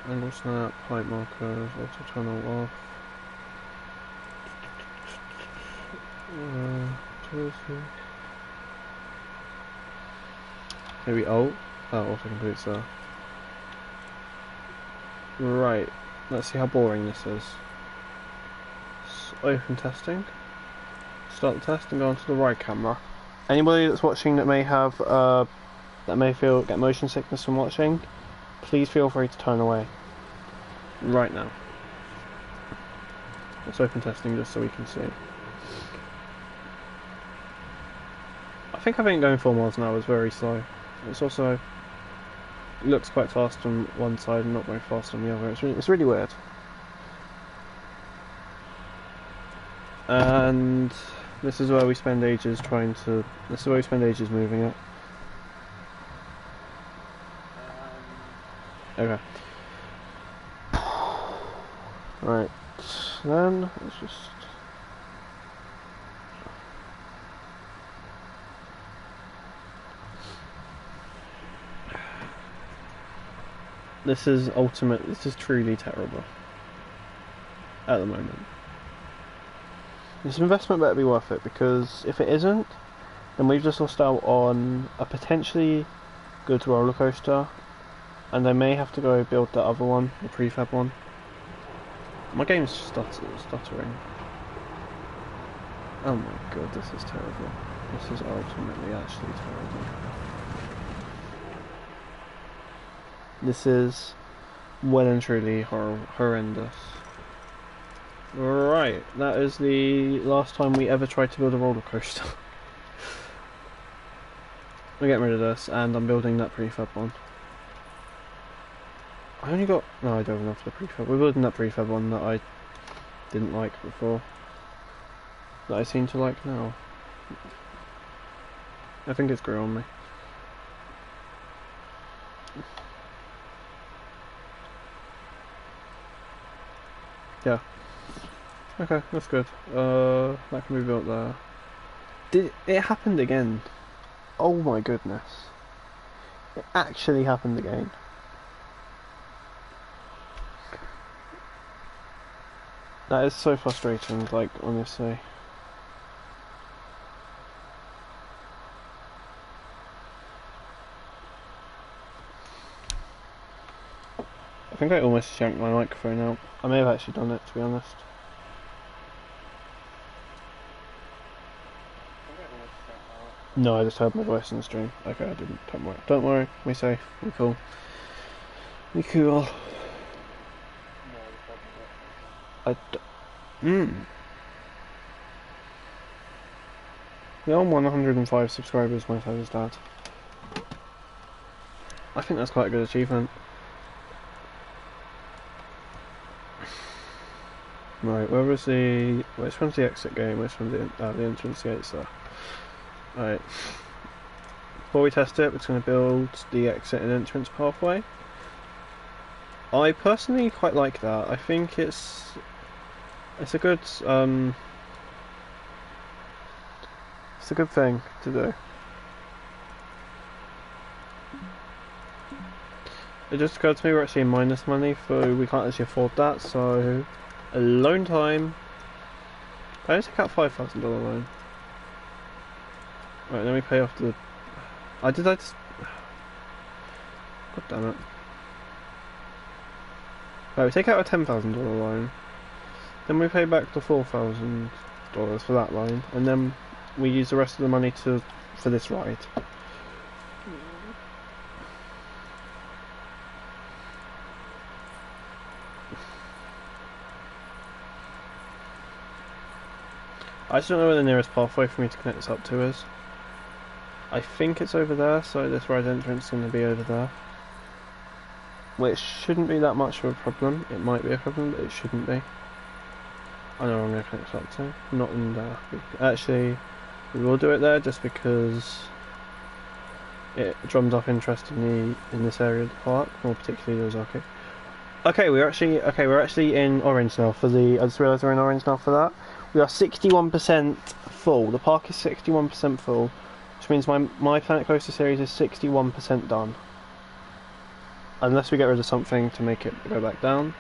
Angle snap, pipe markers, auto tunnel off. Maybe alt? Oh, autocomplete's there. Right, let's see how boring this is. Open testing. Start the test and go onto the right camera. Anybody that's watching that may have, get motion sickness from watching, please feel free to turn away. Right now. Let's open testing just so we can see. I think going 4 miles an hour is very slow. It's also looks quite fast on one side and not very fast on the other. It's really weird. And this is where we spend ages moving it. Okay. Right. Then let's just. This is truly terrible. At the moment. This investment better be worth it, because if it isn't, then we've just lost out on a potentially good roller coaster, and I may have to go build that other one, the prefab one. My game's stuttering. Oh my god, this is terrible. This is ultimately actually terrible. This is well and truly horrendous. Right, that is the last time we ever tried to build a roller coaster. We're getting rid of this, and I'm building that prefab one. No, I don't have enough for the prefab. We're building that prefab one that I didn't like before, that I seem to like now. I think it's grew on me. Yeah. Okay, that's good. That can be built there. It happened again? Oh my goodness. It actually happened again. That is so frustrating, like, honestly. I think I almost yanked my microphone out. I may have actually done it, to be honest. No, I just heard my voice in the stream. Okay, I didn't. Don't worry. We're safe. We're cool. We're cool. Yeah, on 105 subscribers, my father's dad. I think that's quite a good achievement. Right, which one's the exit game, which one's the entrance gate, so. Right. Before we test it, we're just going to build the exit and entrance pathway. I personally quite like that. I think it's a good thing to do. It just occurred to me we're actually in minus money, so we can't actually afford that, so a loan time. I only take out $5,000 loan. Right, then we pay off the... I just... God damn it. Right, we take out a $10,000 loan. Then we pay back the $4,000 for that loan, and then we use the rest of the money for this ride. I just don't know where the nearest pathway for me to connect this up to is. I think it's over there, so this ride entrance is going to be over there. Which shouldn't be that much of a problem. It might be a problem, but it shouldn't be. I know where I'm going to connect this up to. Not in there. Actually, we will do it there just because it drums up interest in this area of the park, more particularly those arcades. Okay, we're actually in orange now for the. I just realised we're in orange now for that. We are 61% full. The park is 61% full, which means my Planet Coaster series is 61% done. Unless we get rid of something to make it go back down.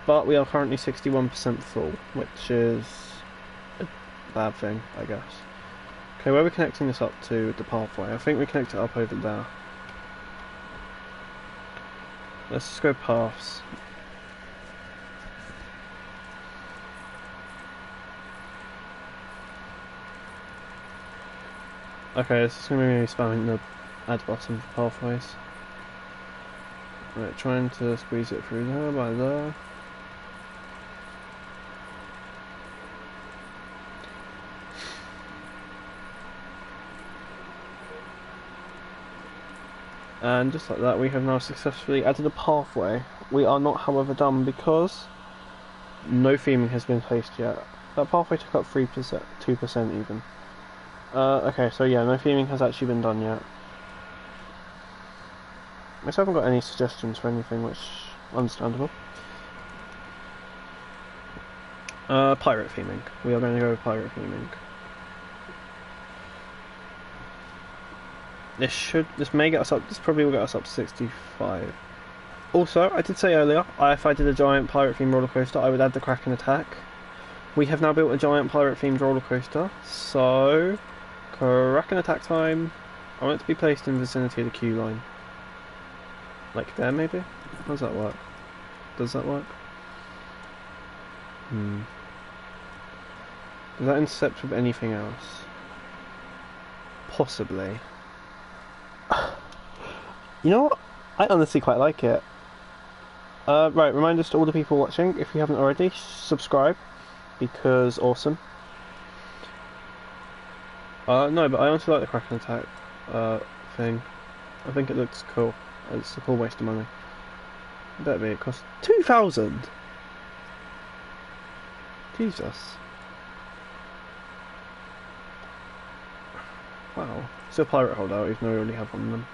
But we are currently 61% full, which is a bad thing, I guess. Okay, where are we connecting this up to the pathway? I think we connect it up over there. Let's just go paths. Okay, this is going to be me spamming the add button for pathways. Right, trying to squeeze it through there by there. And just like that, we have now successfully added a pathway. We are not, however, done because no theming has been placed yet. That pathway took up 3%, 2% even. Okay, so yeah, no theming has actually been done yet. I still haven't got any suggestions for anything, which understandable. Pirate theming. We are going to go with pirate theming. This may get us up. This probably will get us up to 65. Also, I did say earlier, if I did a giant pirate themed roller coaster, I would add the Kraken Attack. We have now built a giant pirate themed roller coaster, so Kraken Attack time. I want it to be placed in the vicinity of the queue line. Like there, maybe? How does that work? Does that work? Does that intercept with anything else? Possibly. You know what? I honestly quite like it. Right, reminders to all the people watching, if you haven't already, subscribe, because awesome. No, but I honestly like the Kraken Attack thing. I think it looks cool. It's a cool waste of money. Better be, it costs 2,000! Jesus. Wow. Still pirate holdout, even though we already have one of them.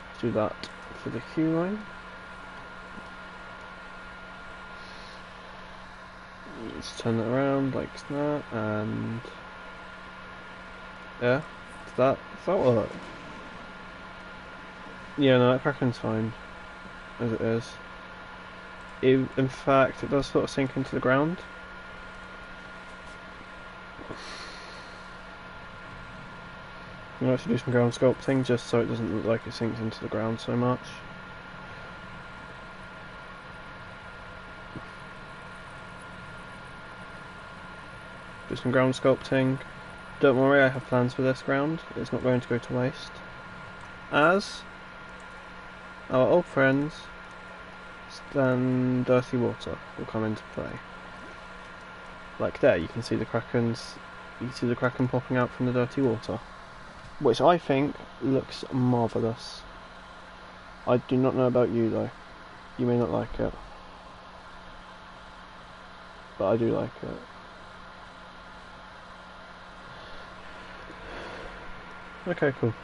Let's do that for the queue line. Let's turn it around like that, and yeah, does that work? Yeah, no, that Kraken's fine as it is. In fact, it does sort of sink into the ground. I'm going to actually do some ground sculpting just so it doesn't look like it sinks into the ground so much. Do some ground sculpting. Don't worry, I have plans for this ground. It's not going to go to waste. As our old friends, then dirty water will come into play. Like there, you can see the Kraken's you see the Kraken popping out from the dirty water, which I think looks marvellous. I do not know about you though. You may not like it, but I do like it. Okay, cool.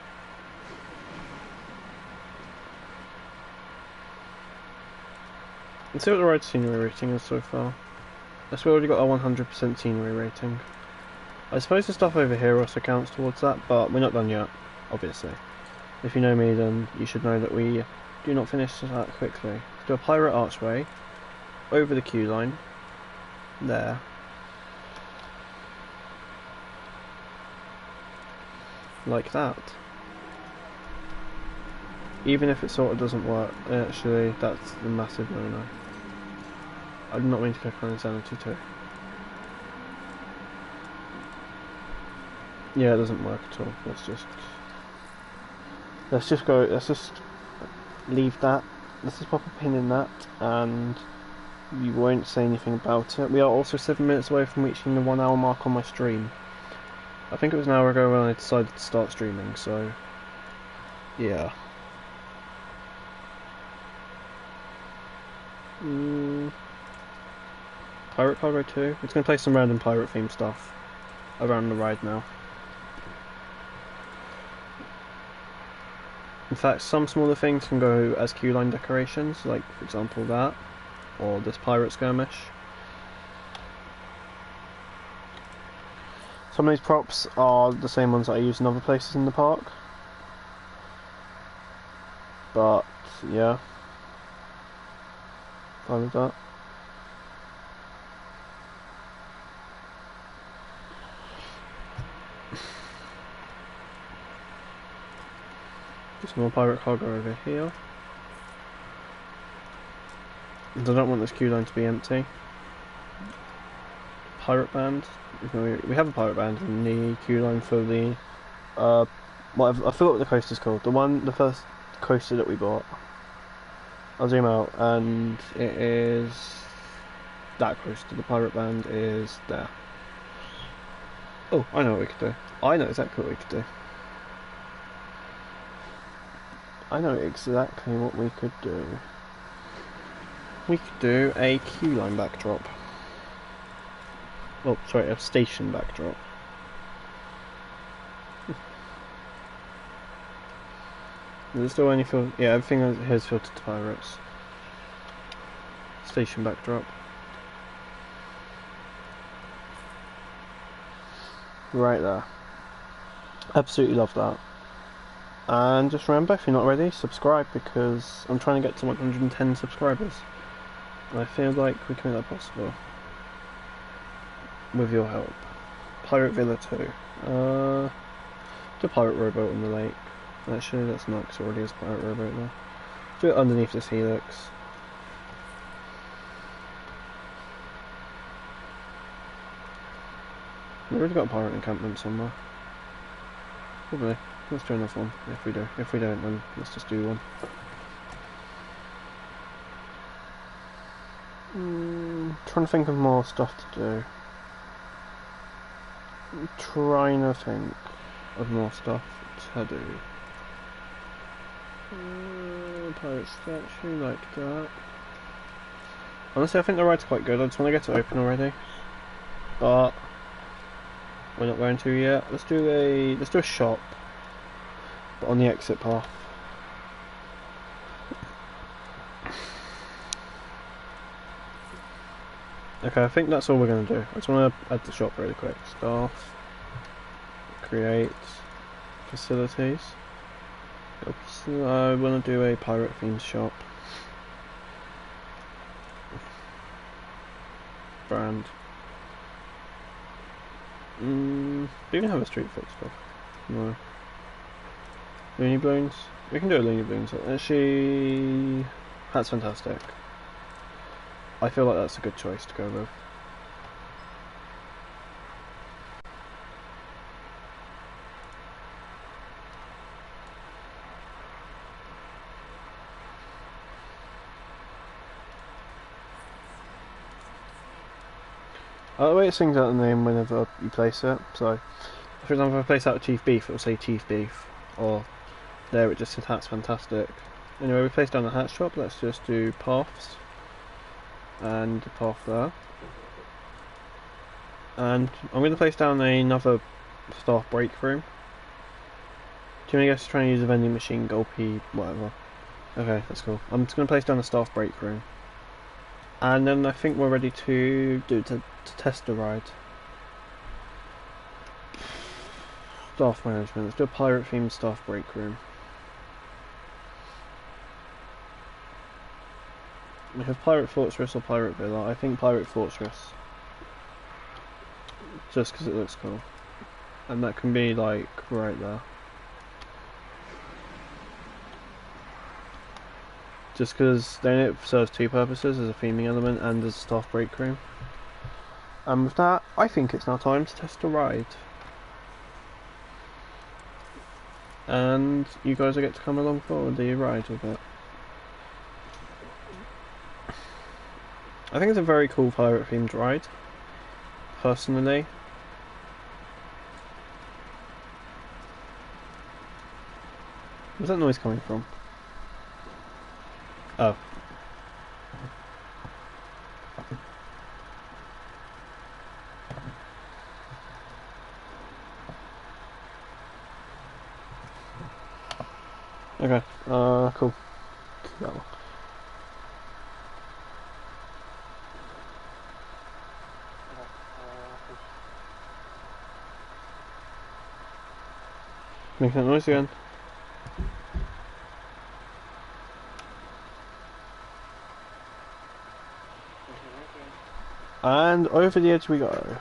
Let's see what the ride scenery rating is so far. Yes, we already got a 100% scenery rating. I suppose the stuff over here also counts towards that, but we're not done yet, obviously. If you know me, then you should know that we do not finish that quickly. Let's do a pirate archway over the queue line. There. Like that. Even if it sort of doesn't work, actually, that's a massive no-no. I did not mean to click on Insanity too. Yeah, it doesn't work at all. Let's just go. Let's just leave that. Let's just pop a pin in that, and you won't say anything about it. We are also 7 minutes away from reaching the 1 hour mark on my stream. I think it was an hour ago when I decided to start streaming. So, yeah. Pirate Cargo 2. It's going to play some random pirate themed stuff around the ride now. In fact, some smaller things can go as queue line decorations, like for example that, or this pirate skirmish. Some of these props are the same ones that I use in other places in the park. But, yeah. Fine with that. Some more pirate cargo over here. And I don't want this queue line to be empty. Pirate band. We have a pirate band in the queue line for the whatever, I forgot what the coaster's called. The first coaster that we bought. I'll zoom out, and it is that coaster. The pirate band is there. Oh, I know what we could do. I know exactly what we could do. I know exactly what we could do. We could do a queue line backdrop. Oh, sorry, a station backdrop. There's still any filter? Yeah, everything here is filtered to pirates. Station backdrop. Right there. Absolutely love that. And just remember, if you're not ready, subscribe, because I'm trying to get to 110 subscribers. And I feel like we can make that possible. With your help. Pirate Villa 2. Do Pirate Rowboat on the lake. Actually, that's not, because it already is Pirate Rowboat there. Do it underneath this helix. We've already got a pirate encampment somewhere. Probably. Let's do another one, if we do. If we don't, then let's just do one. Trying to think of more stuff to do. Trying to think of more stuff to do. Pirate statue like that. Honestly, I think the ride's quite good. I just want to get it open already, but we're not going to yet. Let's do a shop, but on the exit path. Okay, I think that's all we're going to do. I just want to add the shop really quick. Staff, create, facilities. Oops, I want to do a pirate themed shop. Brand. Do you even have a street foot stuff? No. Looney Bones? We can do a Looney Bones. Actually, that's fantastic. I feel like that's a good choice to go with. the way it sings out the name whenever you place it. So, for example, if I place out Chief Beef, it will say Chief Beef, or there it just says Hat's Fantastic. Anyway, we placed down the hat shop. Let's just do paths and a path there. And I'm going to place down another staff break room. Too many guys trying to use a vending machine, gulpy, whatever. Okay, that's cool. I'm just going to place down a staff break room. And then I think we're ready to test the ride. Staff management. Let's do a pirate themed staff break room. We have Pirate Fortress or Pirate Villa. I think Pirate Fortress. Just because it looks cool. And that can be like right there. Just because then it serves two purposes, as a theming element and as a staff break room. And with that, I think it's now time to test a ride. And you guys will get to come along for the ride with it. I think it's a very cool pirate themed ride, personally. Where's that noise coming from? Oh. Okay, cool. Cool. Make that noise again. And over the edge we go.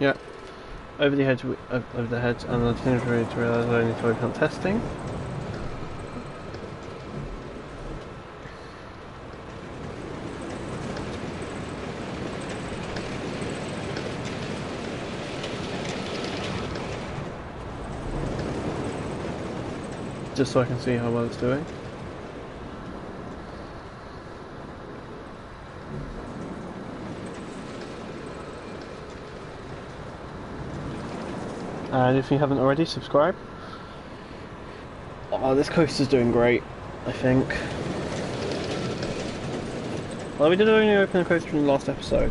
Yeah, over the edge, over the hedge, and I didn't really realise I need to open up testing. Just so I can see how well it's doing. And if you haven't already, subscribe. Oh, this coaster's doing great, I think. Well, we did only open a coaster in the last episode.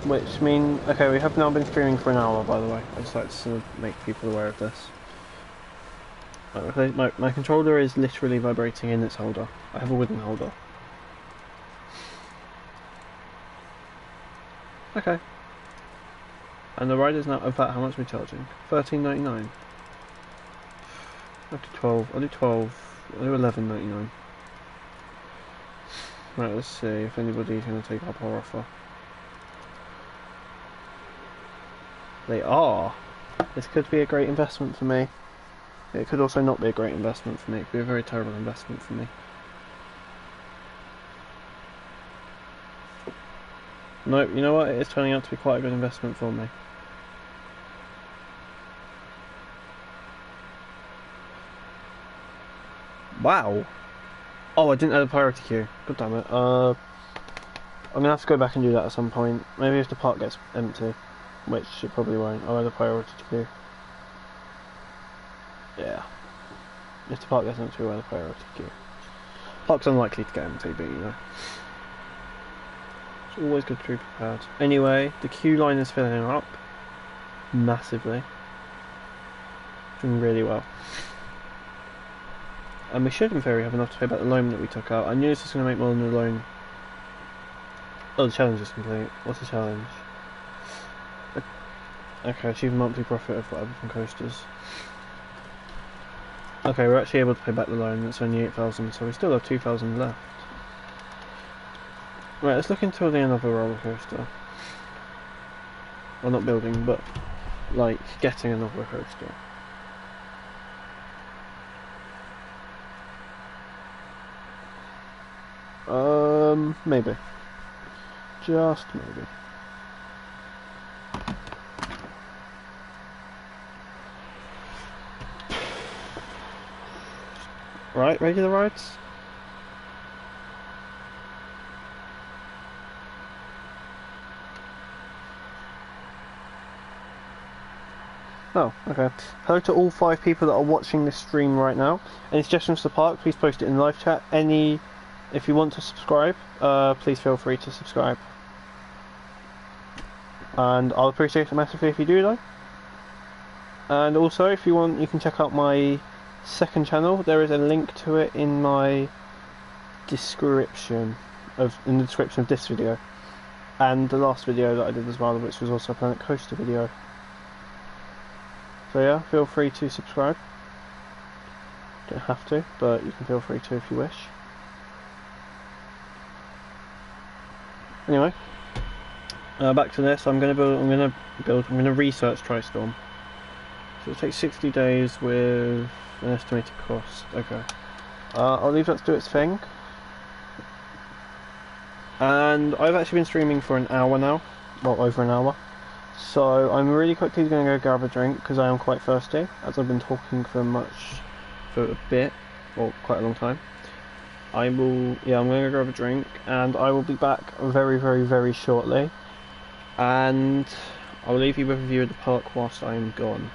Which means, okay, we have now been streaming for an hour, by the way. I just like to sort of make people aware of this. My controller is literally vibrating in its holder. I have a wooden holder. Okay. And the ride is now, in fact, how much are we charging? $13.99. I'll do 12. I'll do 12. I'll do $11.99. Right, let's see if anybody's going to take up our offer. They are. This could be a great investment for me. It could also not be a great investment for me. It could be a very terrible investment for me. Nope, you know what? It is turning out to be quite a good investment for me. Wow! Oh, I didn't add a priority queue. God damn it. I'm gonna have to go back and do that at some point. Maybe if the park gets empty. Which it probably won't. I'll add a priority queue. Yeah. If the park gets empty, we'll add a priority queue. Park's unlikely to get empty, but you know. It's always good to be prepared. Anyway, the queue line is filling up. Massively. Doing really well. And we should, in theory, have enough to pay back the loan that we took out. I knew this was going to make more than the loan. Oh, the challenge is complete. What's the challenge? Okay, achieve a monthly profit of whatever from coasters. Okay, we're actually able to pay back the loan. It's only 8,000, so we still have 2,000 left. Right, let's look into building another roller coaster. Well, not building, but like getting another coaster. Maybe. Just maybe. Right, regular rides? Oh, okay. Hello to all 5 people that are watching this stream right now. Any suggestions for the park, please post it in the live chat. If you want to subscribe, please feel free to subscribe. And I'll appreciate it massively if you do, though. And also, if you want, you can check out my second channel. There is a link to it in my description in the description of this video, and the last video that I did as well, which was also a Planet Coaster video. So yeah, feel free to subscribe. Don't have to, but you can feel free to if you wish. Anyway, back to this. I'm gonna research TriStorm. So it'll take 60 days with an estimated cost. Okay. I'll leave that to do its thing. And I've actually been streaming for an hour now. Well, over an hour. So I'm really quickly going to go grab a drink because I am quite thirsty, as I've been talking for a bit, or quite a long time. I'm going to grab a drink, and I will be back very, very, very shortly. And I'll leave you with a view of the park whilst I am gone.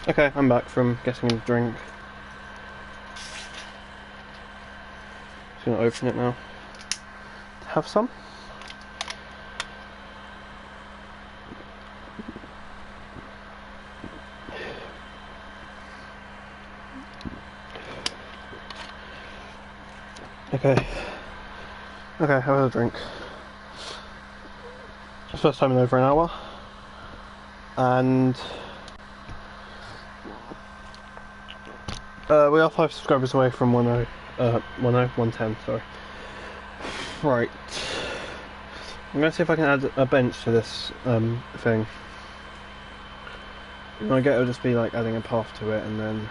Okay, I'm back from getting a drink. Just gonna open it now. Have some. Okay, have a drink. First time in over an hour, and we are 5 subscribers away from 110, sorry. Right. I'm going to see if I can add a bench to this thing. And I get it'll just be like adding a path to it and then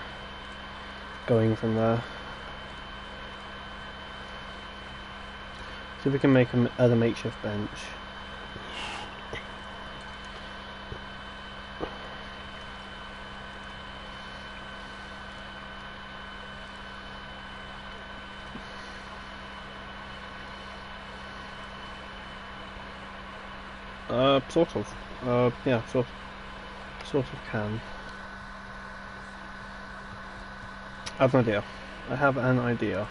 going from there. See if we can add a makeshift bench. Sort of. Yeah, sort of can. I have an idea. I have an idea.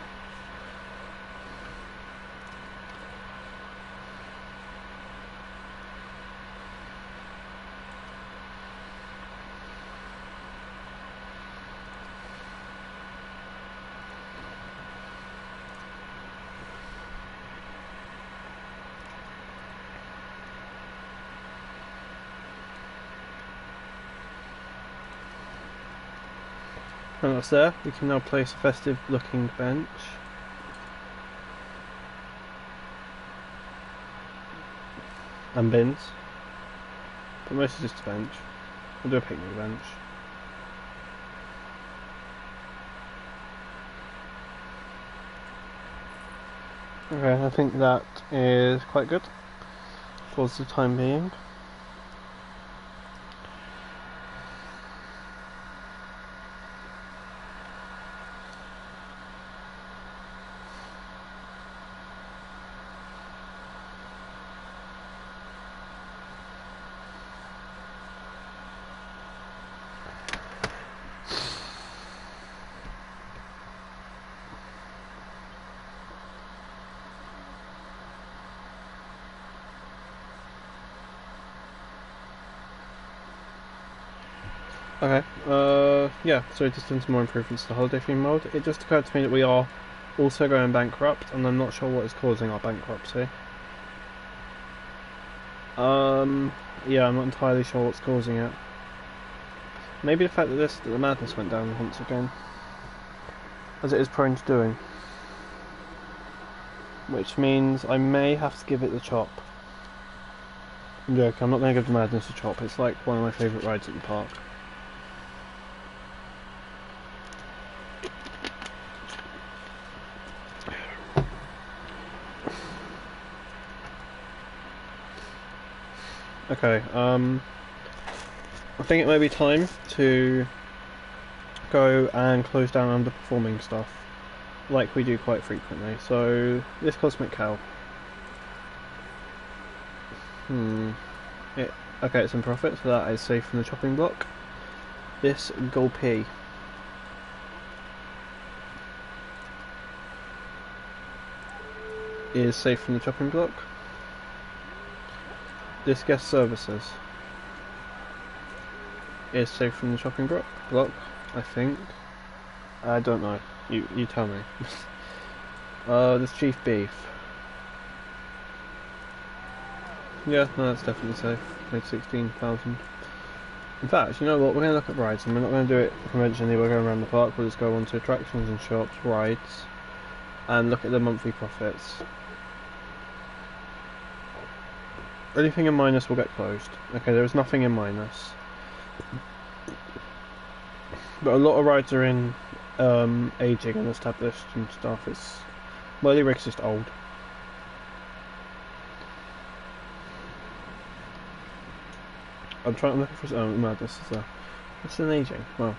And that's there. We can now place a festive looking bench. And bins. But mostly just a bench. We'll do a picnic bench. Okay, I think that is quite good for the time being. Okay, yeah, so just doing some more improvements to the holiday theme mode. It just occurred to me that we are also going bankrupt, and I'm not sure what is causing our bankruptcy. Yeah, I'm not entirely sure what's causing it. Maybe the fact that the madness went down once again. as it is prone to doing. Which means I may have to give it the chop. I'm joking, I'm not going to give the Madness a chop. It's like one of my favourite rides at the park. Okay, I think it may be time to go and close down underperforming stuff, like we do quite frequently. So, this Cosmic Cow. Okay, it's in profit, so that is safe from the chopping block. This Gulpy. Is safe from the chopping block. This Guest Services is safe from the chopping block, I think. I don't know. You tell me. This Chief Beef. Yeah, no, that's definitely safe. Made 16,000. In fact, you know what? We're going to look at rides, and we're not going to do it conventionally. We're going around the park. We'll just go on to attractions and shops, rides, and look at the monthly profits. Anything in minus will get closed. Okay, there is nothing in minus. But a lot of rides are in aging and established and stuff. It's Whirly Rig's just old. I'm trying to look for Madness is there. It's an aging. Well,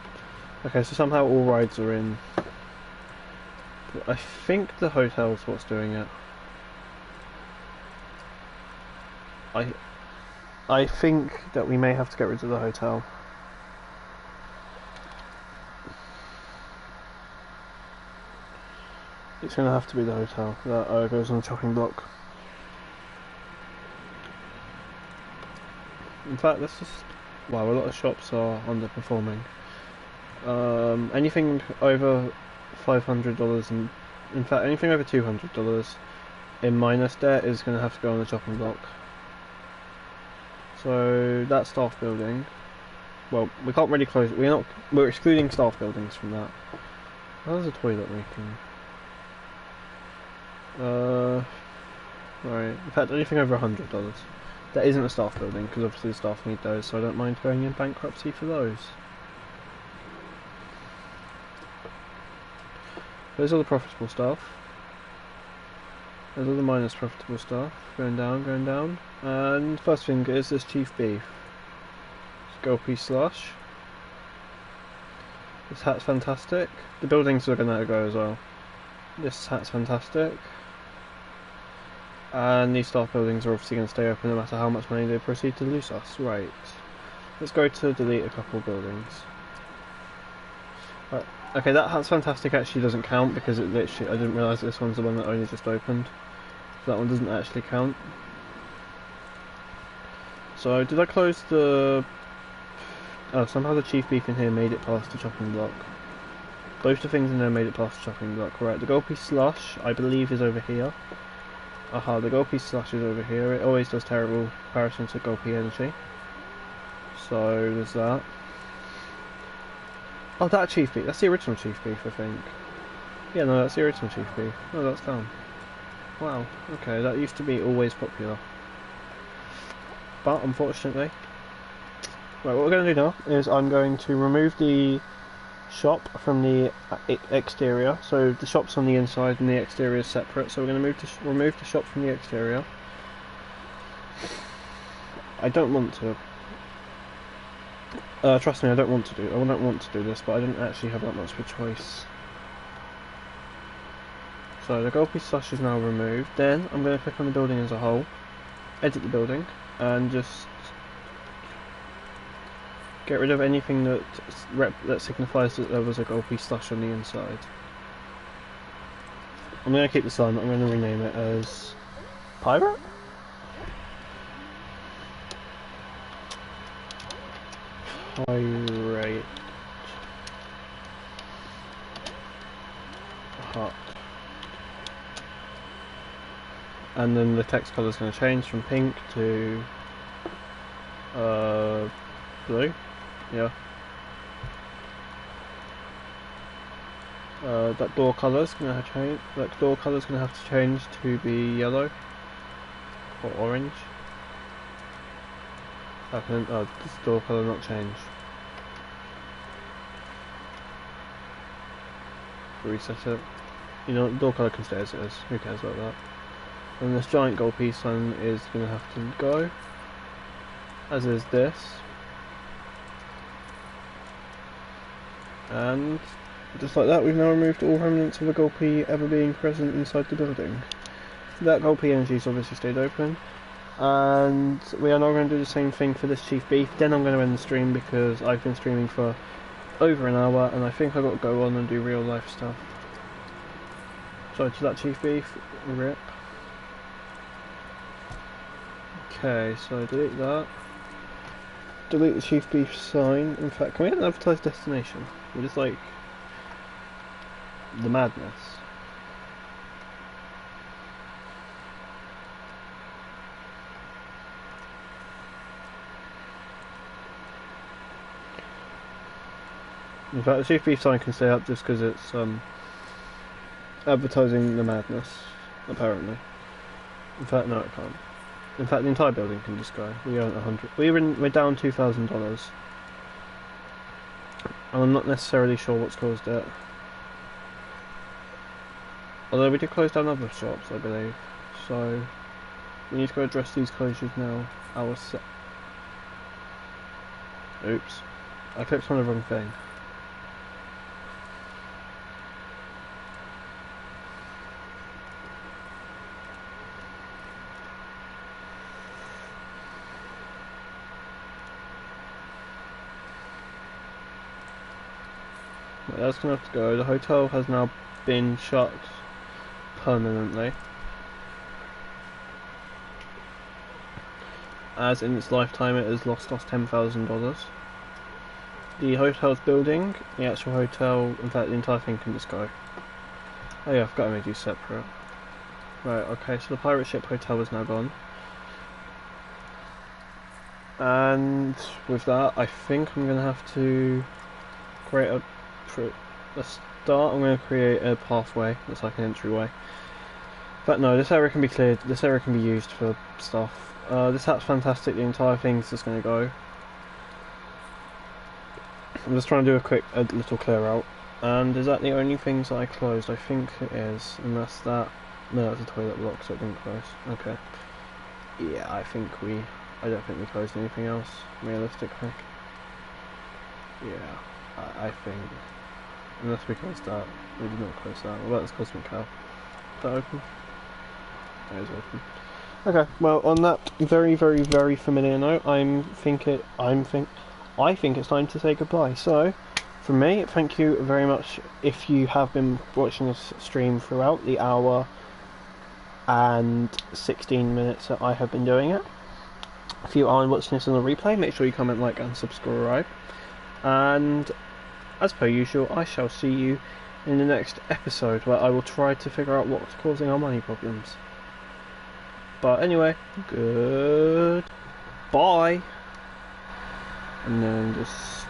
okay, so somehow all rides are in. I think the hotel's what's doing it. I think that we may have to get rid of the hotel. It's going to have to be the hotel that goes on the chopping block. In fact, let's just... Wow, a lot of shops are underperforming. Anything over $500 and... In fact, anything over $200 in minus debt is going to have to go on the chopping block. So, that staff building... Well, we can't really close it. We're excluding staff buildings from that. How's the toilet making? Right. In fact, anything over $100. That isn't a staff building, because obviously the staff need those, so I don't mind going in bankruptcy for those. Those are the profitable stuff. Those are the minus profitable stuff. Going down, going down. And first thing is this Chief Beef. Gulpy Slush. This hat's fantastic. The buildings are going to go as well. This hat's fantastic. And these staff buildings are obviously going to stay open no matter how much money they proceed to lose us. Right. Let's go to delete a couple buildings. Right. Okay, that hat's fantastic actually doesn't count because it literally, I didn't realise this one's the one that only just opened. So that one doesn't actually count. So did I close the... Oh, somehow the Chief Beef in here made it past the chopping block. Both the things in there made it past the chopping block. Right, the Gulpy Slush, I believe, is over here. Aha, the Gulpy Slush is over here. It always does terrible comparison to Gulpy Energy. So, there's that. Oh, that Chief Beef. That's the original Chief Beef, I think. Yeah, no, that's the original Chief Beef. Oh, that's down. Wow, okay, that used to be always popular. But, unfortunately... Right, what we're going to do now is I'm going to remove the shop from the exterior. So the shop's on the inside and the exterior is separate. So we're going to remove the shop from the exterior. I don't want to. Trust me, I don't want to do this, but I don't actually have that much of a choice. So the Gulpy Slush is now removed. Then I'm going to click on the building as a whole, edit the building, and just get rid of anything that signifies that there was a Gulpy Slush on the inside. I'm going to keep the sun, I'm going to rename it as Pirate? Pirate Hut. And then the text colour is going to change from pink to blue. Yeah. That door colour's gonna have to change. That door colour's gonna have to change to be yellow or orange. This door colour not change. Reset it. You know, the door colour can stay as it is. Who cares about that? And this giant gold peace sign is gonna have to go. As is this. And just like that, we've now removed all remnants of a gold P ever being present inside the building. That gold P energy has obviously stayed open. And we are now going to do the same thing for this Chief Beef. Then I'm going to end the stream because I've been streaming for over an hour and I think I've got to go on and do real life stuff. So to that Chief Beef, rip. Okay, so delete that. Delete the Chief Beef sign. In fact, can we have an advertised destination? We're just like the madness. In fact, the Chief Beef sign can stay up just because it's advertising the madness, apparently. In fact, no, it can't. In fact, the entire building can just go. We own 100. We're down $2,000. And I'm not necessarily sure what's caused it. Although we did close down other shops, I believe. So we need to go address these closures now. Oops. I clicked on the wrong thing. Right, that's gonna have to go. The hotel has now been shut permanently, as in its lifetime it has lost us $10,000. The hotel's building, the actual hotel, in fact the entire thing can just go. Oh yeah, I forgot I made you separate. Right, okay, so the pirate ship hotel is now gone. And with that, I think I'm gonna have to create let's start. I'm going to create a pathway that's like an entryway. But no, this area can be cleared. This area can be used for stuff. This app's fantastic. The entire thing's just going to go. I'm just trying to do a little clear out. And is that the only things that I closed? I think it is. Unless that. No, that's a toilet block, so it didn't close. Okay. Yeah, I don't think we closed anything else, realistically. Yeah, I think. Unless we closed that. We did not close that. What about this Cosmic Cow? Is that open? It is open. Okay, well on that very, very, very familiar note, I think it's time to say goodbye. So, from me, thank you very much if you have been watching this stream throughout the hour and 16 minutes that I have been doing it. If you are watching this on the replay, make sure you comment, like and subscribe. And as per usual, I shall see you in the next episode where I will try to figure out what's causing our money problems. But anyway, goodbye. And then just